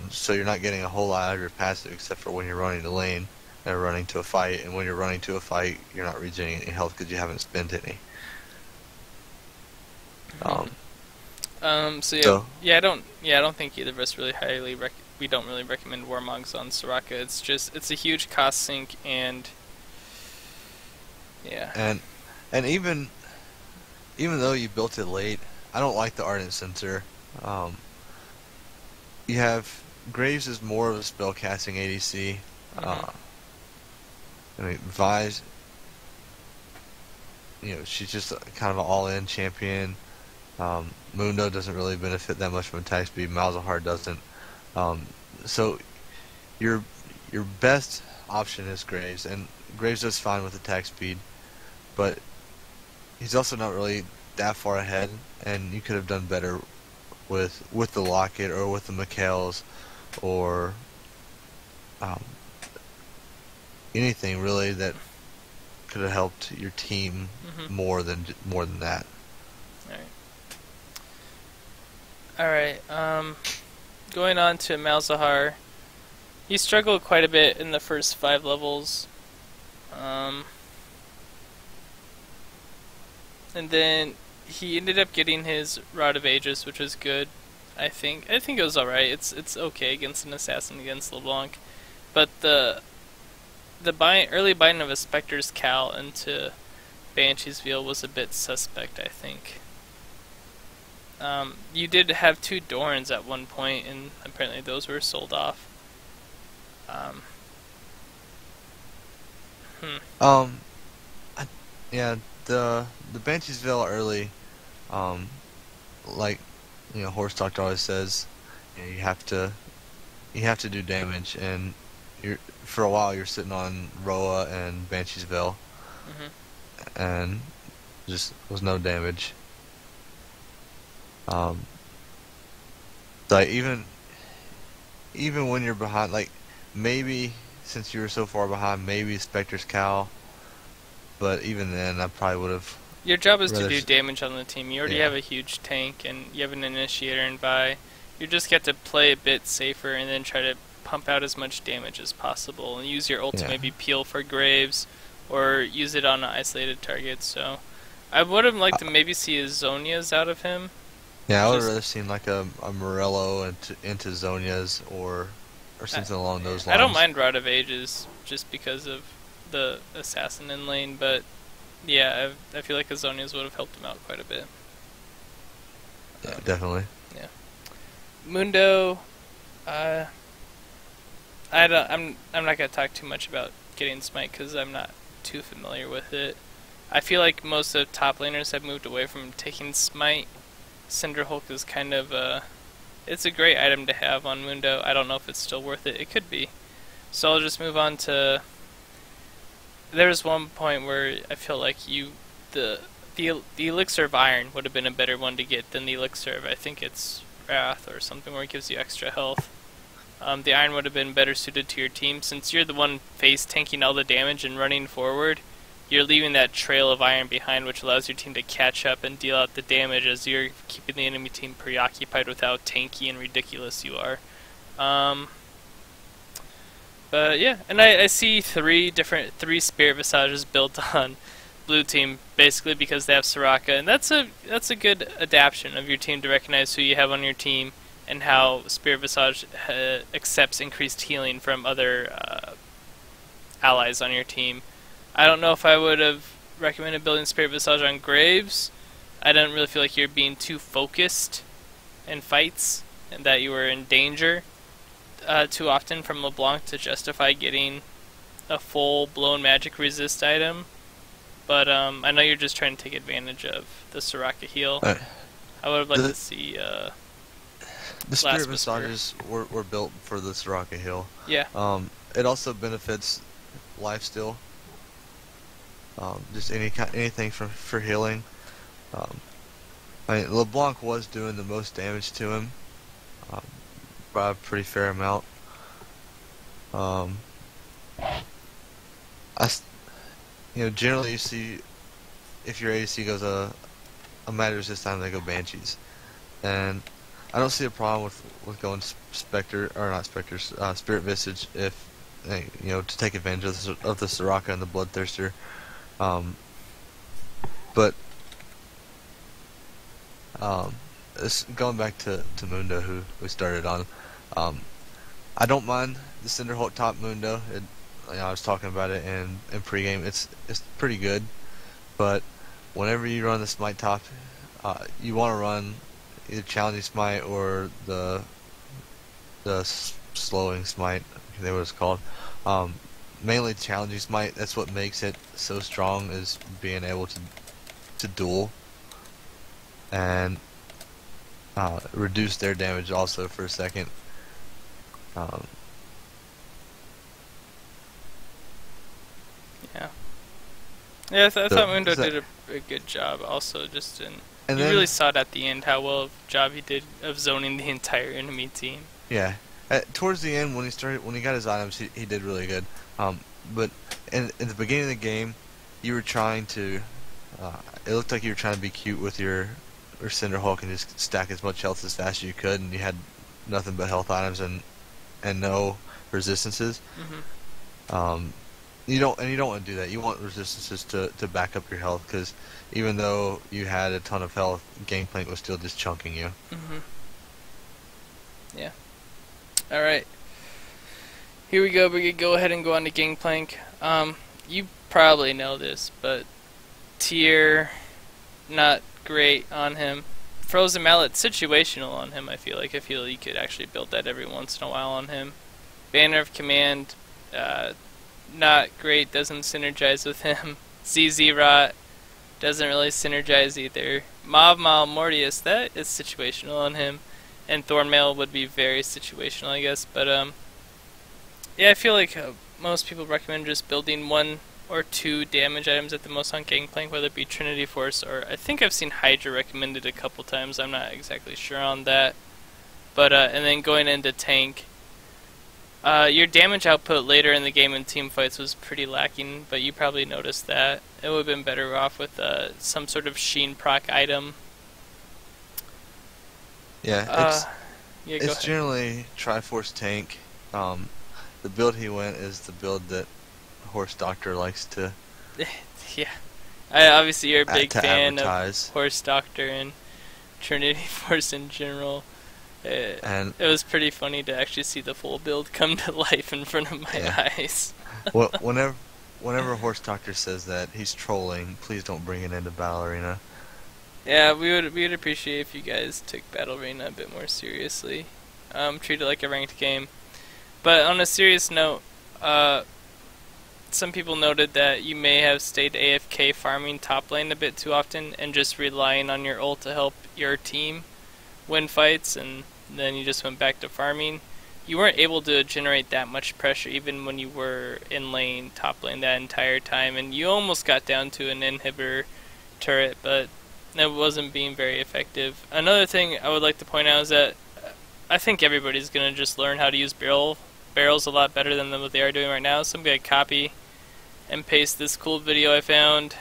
So you're not getting a whole lot out of your passive except for when you're running the lane and running to a fight. And when you're running to a fight, you're not regenerating any health because you haven't spent any. I don't think either of us really we don't really recommend Warmogs on Soraka. It's a huge cost sink, and yeah. And even though you built it late, I don't like the Ardent Sensor. You have Graves is more of a spellcasting ADC. I mean, Vi's, she's just kind of an all-in champion. Mundo doesn't really benefit that much from attack speed. Malzahar doesn't. Um, so your your best option is Graves, and Graves does fine with attack speed, but he's also not really that far ahead, and you could have done better with the Locket or with the McHale's or um, anything really that could have helped your team more than that. All right. Going on to Malzahar, he struggled quite a bit in the first 5 levels, and then he ended up getting his Rod of Ages, which was good. I think it was all right. It's okay against an assassin against LeBlanc, but the early binding of a Spectre's Cal into Banshee's Veil was a bit suspect, I think. You did have 2 Dorns at one point, and apparently those were sold off. Yeah, the Banshee's Veil early, like Horse Doctor always says, you have to do damage, and for a while you're sitting on Roa and Banshee's Veil, and just was no damage. Like even when you're behind, like maybe since you were so far behind, maybe Spectre's Cowl, but even then I probably would have. Your job is to do damage on the team. You already Yeah. have a huge tank, and you have an initiator and Vi. You just get to play a bit safer and then try to pump out as much damage as possible, and use your ult to maybe peel for Graves, or use it on an isolated target. So I would have liked to maybe see a Zonia's out of him. Yeah, I would have rather seen like a Morello into Zonia's or something along those lines. I don't mind Rod of Ages just because of the assassin in lane, but yeah, I feel like a Zonia's would have helped him out quite a bit. Yeah, definitely. Yeah. Mundo, I'm not gonna talk too much about getting Smite because I'm not too familiar with it. I feel like most of top laners have moved away from taking Smite. Cinderhulk is kind of it's a great item to have on Mundo. I don't know if it's still worth it. It could be. So I'll just move on to. There's one point where I feel like the Elixir of Iron would have been a better one to get than the Elixir of, I think it's Wrath or something, where it gives you extra health. The Iron would have been better suited to your team, since you're the one face tanking all the damage and running forward. You're leaving that trail of iron behind, which allows your team to catch up and deal out the damage as you're keeping the enemy team preoccupied with how tanky and ridiculous you are. But yeah, and I see 3 Spirit Visages built on blue team, basically because they have Soraka, and that's a good adaptation of your team to recognize who you have on your team and how Spirit Visage accepts increased healing from other allies on your team. I don't know if I would have recommended building Spirit Visage on Graves. I don't really feel like you're being too focused in fights and that you were in danger too often from LeBlanc to justify getting a full-blown magic resist item. But I know you're just trying to take advantage of the Soraka heal. I would have liked to see the Spirit Visages were built for the Soraka heal. Yeah. It also benefits lifesteal. Just anything for healing. I mean, LeBlanc was doing the most damage to him by a pretty fair amount. Generally you see if your ADC goes a Matters this time, they go Banshees, and I don't see a problem with going Spirit Visage if to take advantage of the Soraka and the Bloodthirster. But going back to Mundo, who we started on, I don't mind the Cinderhulk top Mundo. I was talking about it in pregame. It's pretty good, but whenever you run the Smite top, you want to run either Challenging Smite or the Slowing Smite. I forget what it's called. Mainly Challenging Smite. That's what makes it so strong, is being able to duel. and reduce their damage also for a second. Um, Yeah. Yeah, I so, thought Mundo so- did a good job also, just in... and You then really saw it at the end, how well of a job he did of zoning the entire enemy team. yeah, towards the end when he got his items, he did really good. But in the beginning of the game, you were trying to. It looked like you were trying to be cute with your Cinder Hulk and just stack as much health as fast as you could, and you had nothing but health items and no resistances. Um, you don't want to do that. You want resistances to back up your health, because even though you had a ton of health, Gangplank was still just chunking you. Yeah. Alright. Here we go. We could go ahead and go on to Gangplank. You probably know this, but tier, not great on him. Frozen Mallet, situational on him, I feel like. I feel you could actually build that every once in a while on him. Banner of Command, not great, doesn't synergize with him. ZZ Rot, doesn't really synergize either. Mav Mal Mortius, that is situational on him. And Thornmail would be very situational, I guess. But, yeah, I feel like most people recommend just building 1 or 2 damage items at the most on Gangplank, whether it be Trinity Force or... I think I've seen Hydra recommended a couple times. I'm not exactly sure on that. But, and then going into tank... your damage output later in the game in team fights was pretty lacking, but you probably noticed that. It would have been better off with some sort of Sheen proc item. Yeah, Yeah, it's generally Triforce tank. The build he went is the build that Horse Doctor likes to. Yeah, obviously you're a big fan advertise. of Horse Doctor and Trinity Force in general. And it was pretty funny to actually see the full build come to life in front of my eyes. Well, whenever Horse Doctor says that, he's trolling. Please don't bring it into Battle Arena. Yeah, we would appreciate if you guys took Battle Arena a bit more seriously. Treat it like a ranked game. But on a serious note, some people noted that you may have stayed AFK farming top lane a bit too often and just relying on your ult to help your team win fights, and then you just went back to farming. You weren't able to generate that much pressure even when you were in lane, top lane that entire time, and you almost got down to an inhibitor turret, but it wasn't being very effective. Another thing I would like to point out is that I think everybody's going to just learn how to use barrels a lot better than what they are doing right now, so I'm going to copy and paste this cool video I found.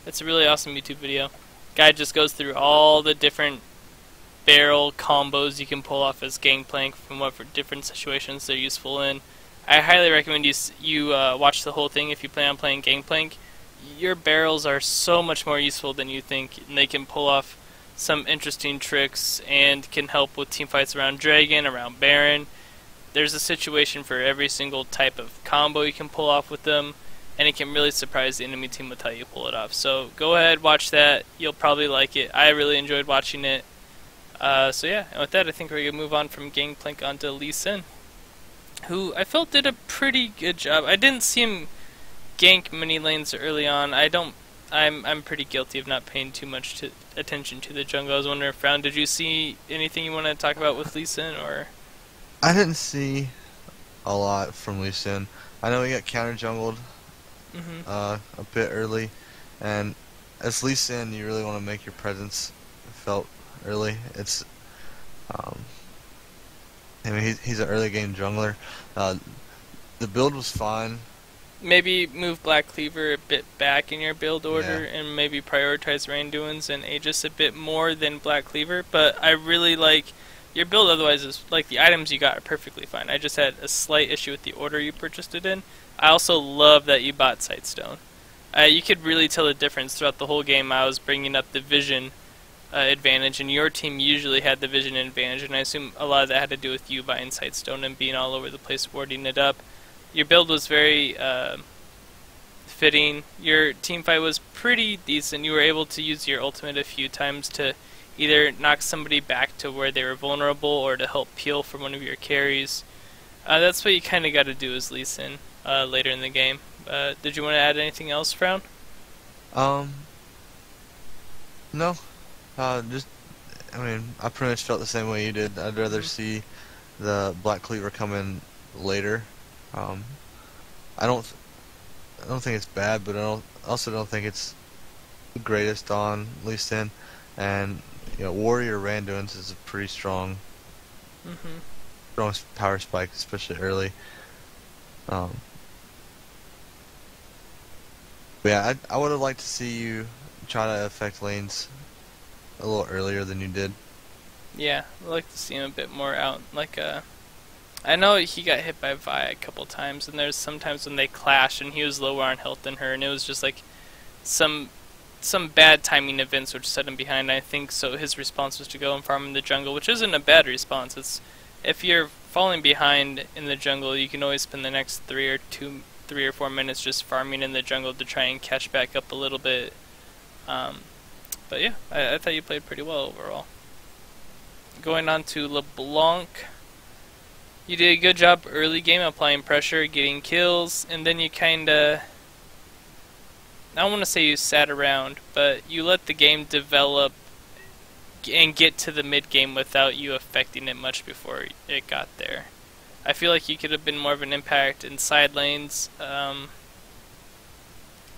It's a really awesome YouTube video. Guy just goes through all the different barrel combos you can pull off as Gangplank from what for different situations they're useful in. I highly recommend you watch the whole thing if you plan on playing Gangplank. Your barrels are so much more useful than you think, and they can pull off some interesting tricks and can help with team fights around Dragon, around Baron. There's a situation for every single type of combo you can pull off with them, and it can really surprise the enemy team with how you pull it off. So go ahead, watch that. You'll probably like it. I really enjoyed watching it. So yeah, and with that, I think we're going to move on from Gangplank onto Lee Sin, who I felt did a pretty good job. I didn't see him gank many lanes early on. I'm pretty guilty of not paying too much attention to the jungle. I was wondering, Frown, did you see anything you want to talk about with Lee Sin, or? I didn't see a lot from Lee Sin. I know he got counter jungled a bit early, and as Lee Sin, you really want to make your presence felt early. It's I mean, he's an early game jungler. The build was fine. Maybe move Black Cleaver a bit back in your build order, and maybe prioritize Randuin's and Aegis a bit more than Black Cleaver. But I really like your build. Otherwise, is like the items you got are perfectly fine. I just had a slight issue with the order you purchased it in. I also love that you bought Sightstone. You could really tell the difference throughout the whole game. I was bringing up the vision advantage, and your team usually had the vision advantage, and I assume a lot of that had to do with you buying Sightstone and being all over the place warding it up. Your build was very fitting. Your team fight was pretty decent. You were able to use your ultimate a few times to either knock somebody back to where they were vulnerable or to help peel from one of your carries. That's what you kind of got to do as Lee Sin later in the game. Did you want to add anything else, Frown? No. Just, I mean, I pretty much felt the same way you did. I'd rather Hmm. see the Black Cleaver come in later. Um, I don't, I don't think it's bad, but also don't think it's the greatest on Lee Sin. And Warrior Randuin's is a pretty Hmm. strong power spike, especially early. Um, but yeah, I would have liked to see you try to affect lanes a little earlier than you did. Yeah, I'd like to see him a bit more out. I know he got hit by Vi a couple times, and there's sometimes when they clash, and he was lower on health than her, and it was just like some some bad timing events which set him behind. I think so. His response was to go and farm in the jungle, which isn't a bad response. It's if you're falling behind in the jungle, you can always spend the next 3 or 4 minutes just farming in the jungle to try and catch back up a little bit. Um, but yeah, I thought you played pretty well overall. Going on to LeBlanc, you did a good job early game applying pressure, getting kills, and then you kinda, I don't want to say you sat around, but you let the game develop and get to the mid game without you affecting it much before it got there. I feel like you could have been more of an impact in side lanes,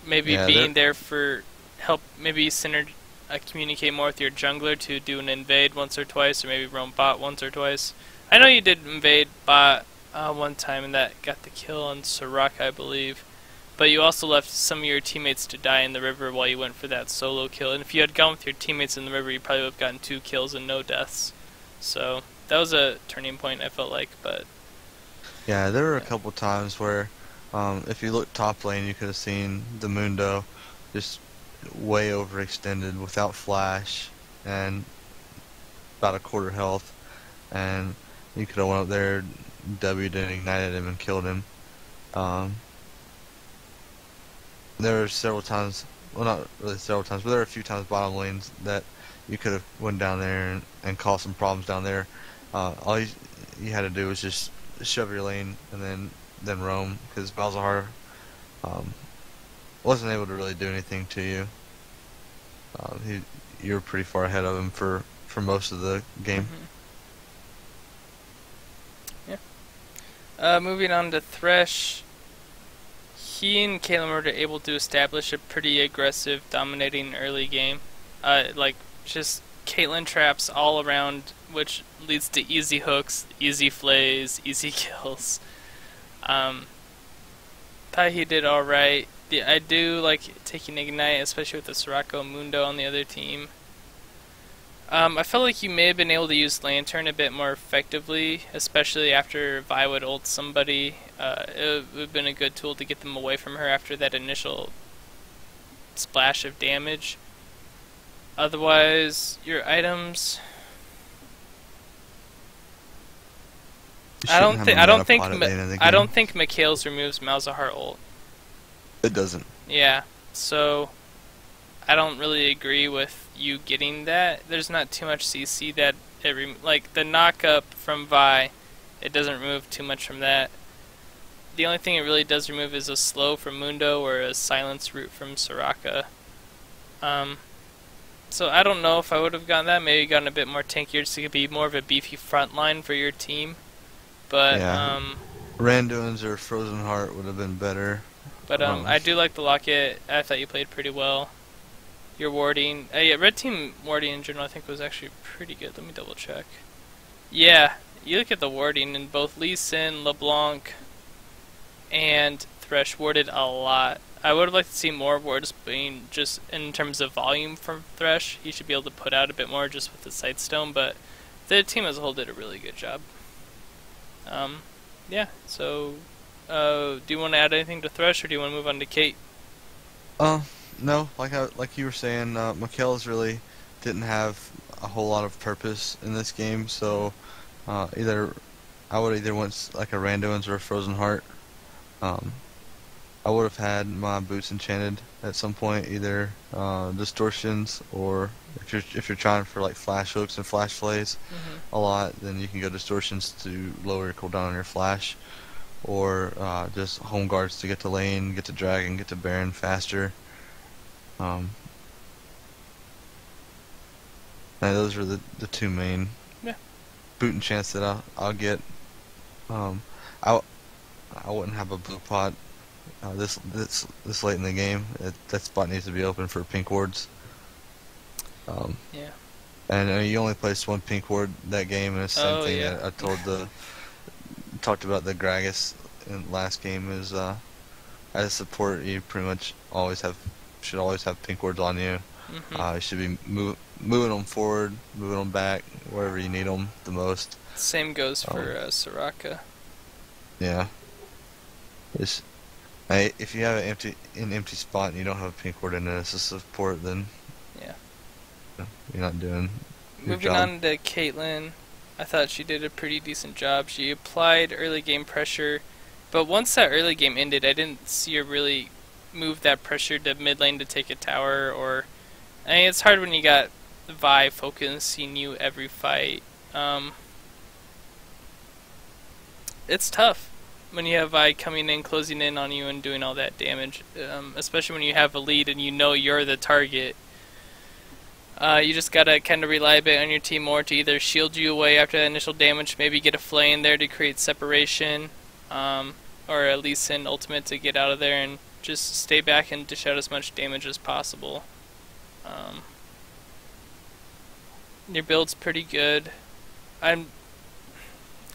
maybe Yeah, there. being there for help, maybe communicate more with your jungler to do an invade once or twice, or maybe roam bot once or twice. I know you did invade bot one time, and that got the kill on Soraka, I believe. But you also left some of your teammates to die in the river while you went for that solo kill. And if you had gone with your teammates in the river, you probably would have gotten 2 kills and no deaths. So that was a turning point, I felt like. But Yeah, there were a yeah. couple times where, if you looked top lane, you could have seen the Mundo just way overextended without flash and about a quarter health, and you could have went up there, W'd and ignited him and killed him. Um, there were several times, well, not really several times, but there were a few times bottom lanes that you could have went down there and caused some problems down there. All you had to do was just shove your lane and then roam, because Malzahar um, wasn't able to really do anything to you. You were pretty far ahead of him for most of the game. Hmm. Yeah. Moving on to Thresh. He and Caleb were able to establish a pretty aggressive, dominating early game. Just Caitlyn traps all around, which leads to easy hooks, easy flays, easy kills. Um, Thought he did alright. I do like taking Ignite, especially with the Soraka and Mundo on the other team. I felt like you may have been able to use Lantern a bit more effectively, especially after Vi would ult somebody. It would have been a good tool to get them away from her after that initial splash of damage. Otherwise, your items. You shouldn't have a Metapod at the end of the I game. don't think Mikhail's removes Malzahar ult. It doesn't. Yeah, so I don't really agree with you getting that. There's not too much CC that like the knock up from Vi. It doesn't remove too much from that. The only thing it really does remove is a slow from Mundo or a silence root from Soraka. Um, so I don't know if I would have gotten that. Maybe gotten a bit more tankier so it could be more of a beefy front line for your team. But Yeah, Randuin's or Frozen Heart would have been better. I do like the locket. I thought you played pretty well. Your warding, yeah, red team warding in general, I think was actually pretty good. Let me double check. Yeah, you look at the warding, and both Lee Sin, LeBlanc, and Thresh warded a lot. I would have liked to see more wards being just in terms of volume from Thresh. He should be able to put out a bit more just with the Sightstone, but the team as a whole did a really good job. Um, yeah, so do you want to add anything to Thresh, or do you want to move on to Kate? Uh, no, like you were saying, Mikhail's really didn't have a whole lot of purpose in this game, so either I would either went like a Randuin's or a Frozen Heart. Um, I would have had my boots enchanted at some point, either distortions, or if you're trying for like flash hooks and flash flays Hmm. a lot, then you can go distortions to lower your cooldown on your flash, or just home guards to get to lane, get to dragon, get to baron faster. Um, those are the two main Yeah. boot enchants that I'll get. Um, I I wouldn't have a blue pot this late in the game. That spot needs to be open for pink wards. Yeah. And you only placed one pink ward that game, and it's the same Oh, thing yeah. that I talked about the Gragas in last game. Is as a support, you pretty much should always have pink wards on you. You should be moving them forward, moving them back, wherever you need them the most. Same goes for Soraka. Yeah. If you have an empty spot and you don't have a pink ward in it as a support, then Yeah. you're not doing your Moving job. on to Caitlyn, I thought she did a pretty decent job. She applied early game pressure, but once that early game ended, I didn't see her really move that pressure to mid lane to take a tower. Or I mean, it's hard when you got Vi focusing you every fight. It's tough when you have Vi coming in, closing in on you, and doing all that damage. Especially when you have a lead and you know you're the target. You just gotta kind of rely a bit on your team more to either shield you away after that initial damage, maybe get a flay in there to create separation, or at least an ultimate to get out of there and just stay back and dish out as much damage as possible. Your build's pretty good. I'm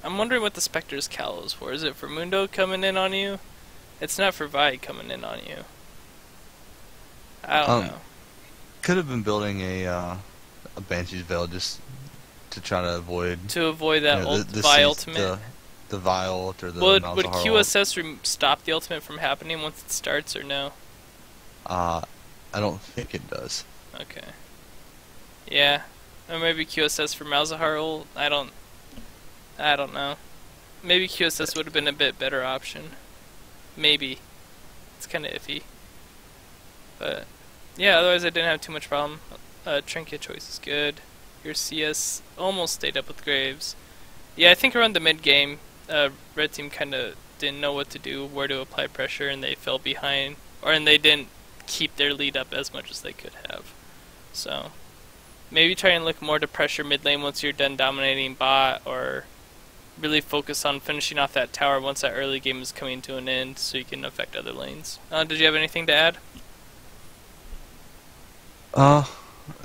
wondering what the Spectre's Cowl is for. Is it for Mundo coming in on you? It's not for Vi coming in on you. I don't know. Could have been building a Banshee's Veil just to try to avoid that Vi ultimate. The Vi ult or the Would Malzahar QSS stop the ultimate from happening once it starts, or no? ult. I don't think it does. Okay. Yeah. Or maybe QSS for Malzahar ult. I don't know. Maybe QSS would have been a bit better option. Maybe. It's kind of iffy. But yeah, otherwise I didn't have too much problem. Trinket choice is good. Your CS almost stayed up with Graves. Yeah, I think around the mid game, red team kind of didn't know what to do, where to apply pressure, and they fell behind, and they didn't keep their lead up as much as they could have. So maybe try and look more to pressure mid lane once you're done dominating bot, or really focus on finishing off that tower once that early game is coming to an end, so you can affect other lanes. Did you have anything to add?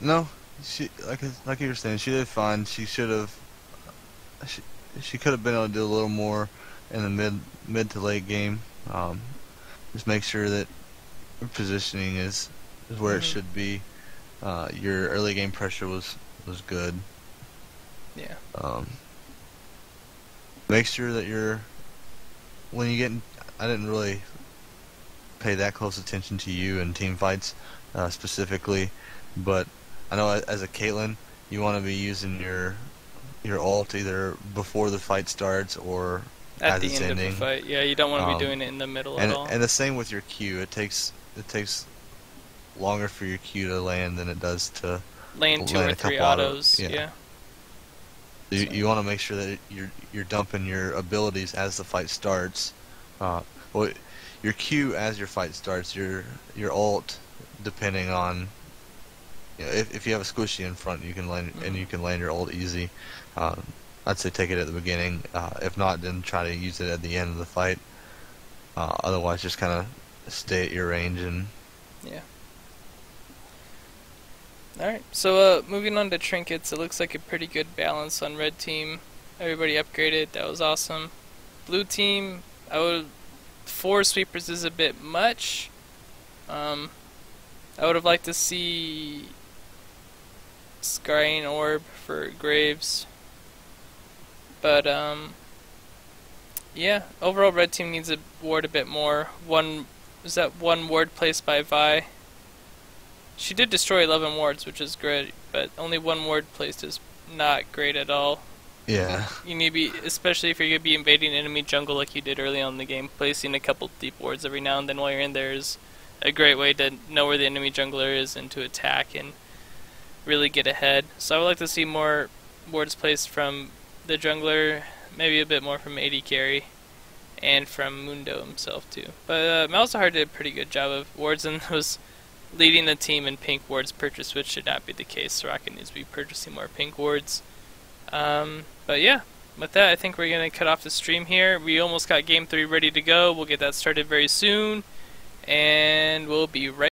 No. She like you were saying, she did fine. She should have. She could have been able to do a little more in the mid to late game. Just make sure that her positioning is where it should be. Your early game pressure was good. Yeah. Make sure that when you get I didn't really pay that close attention to you in team fights specifically, but I know as a Caitlyn, you want to be using your ult either before the fight starts or at as the it's end ending. of the fight. Yeah, you don't want to be doing it in the middle at all. And the same with your Q. It takes longer for your Q to land than it does to land 2 or 3 autos. Yeah. You want to make sure that you're dumping your abilities as the fight starts. Well, your Q as your fight starts, your ult, depending on, if you have a squishy in front, you can land and you can land your ult easy. I'd say take it at the beginning. If not, then try to use it at the end of the fight. Otherwise, just kind of stay at your range and. Yeah. Alright, so moving on to trinkets, it looks like a pretty good balance on red team. Everybody upgraded, that was awesome. Blue team, 4 sweepers is a bit much. I would have liked to see Scrying Orb for Graves. But, yeah, overall red team needs a ward a bit more. One ward placed by Vi? She did destroy 11 wards, which is great, but only 1 ward placed is not great at all. Yeah. You need to be, especially if you're going to be invading enemy jungle like you did early on in the game, placing a couple deep wards every now and then while you're in there is a great way to know where the enemy jungler is and to attack and really get ahead. So I would like to see more wards placed from the jungler, maybe a bit more from AD carry, and from Mundo himself too. But Malzahar did a pretty good job of wards in those leading the team in pink wards purchase, which should not be the case. Soraka needs to be purchasing more pink wards. But yeah, with that, I think we're going to cut off the stream here. We almost got Game 3 ready to go. We'll get that started very soon, and we'll be right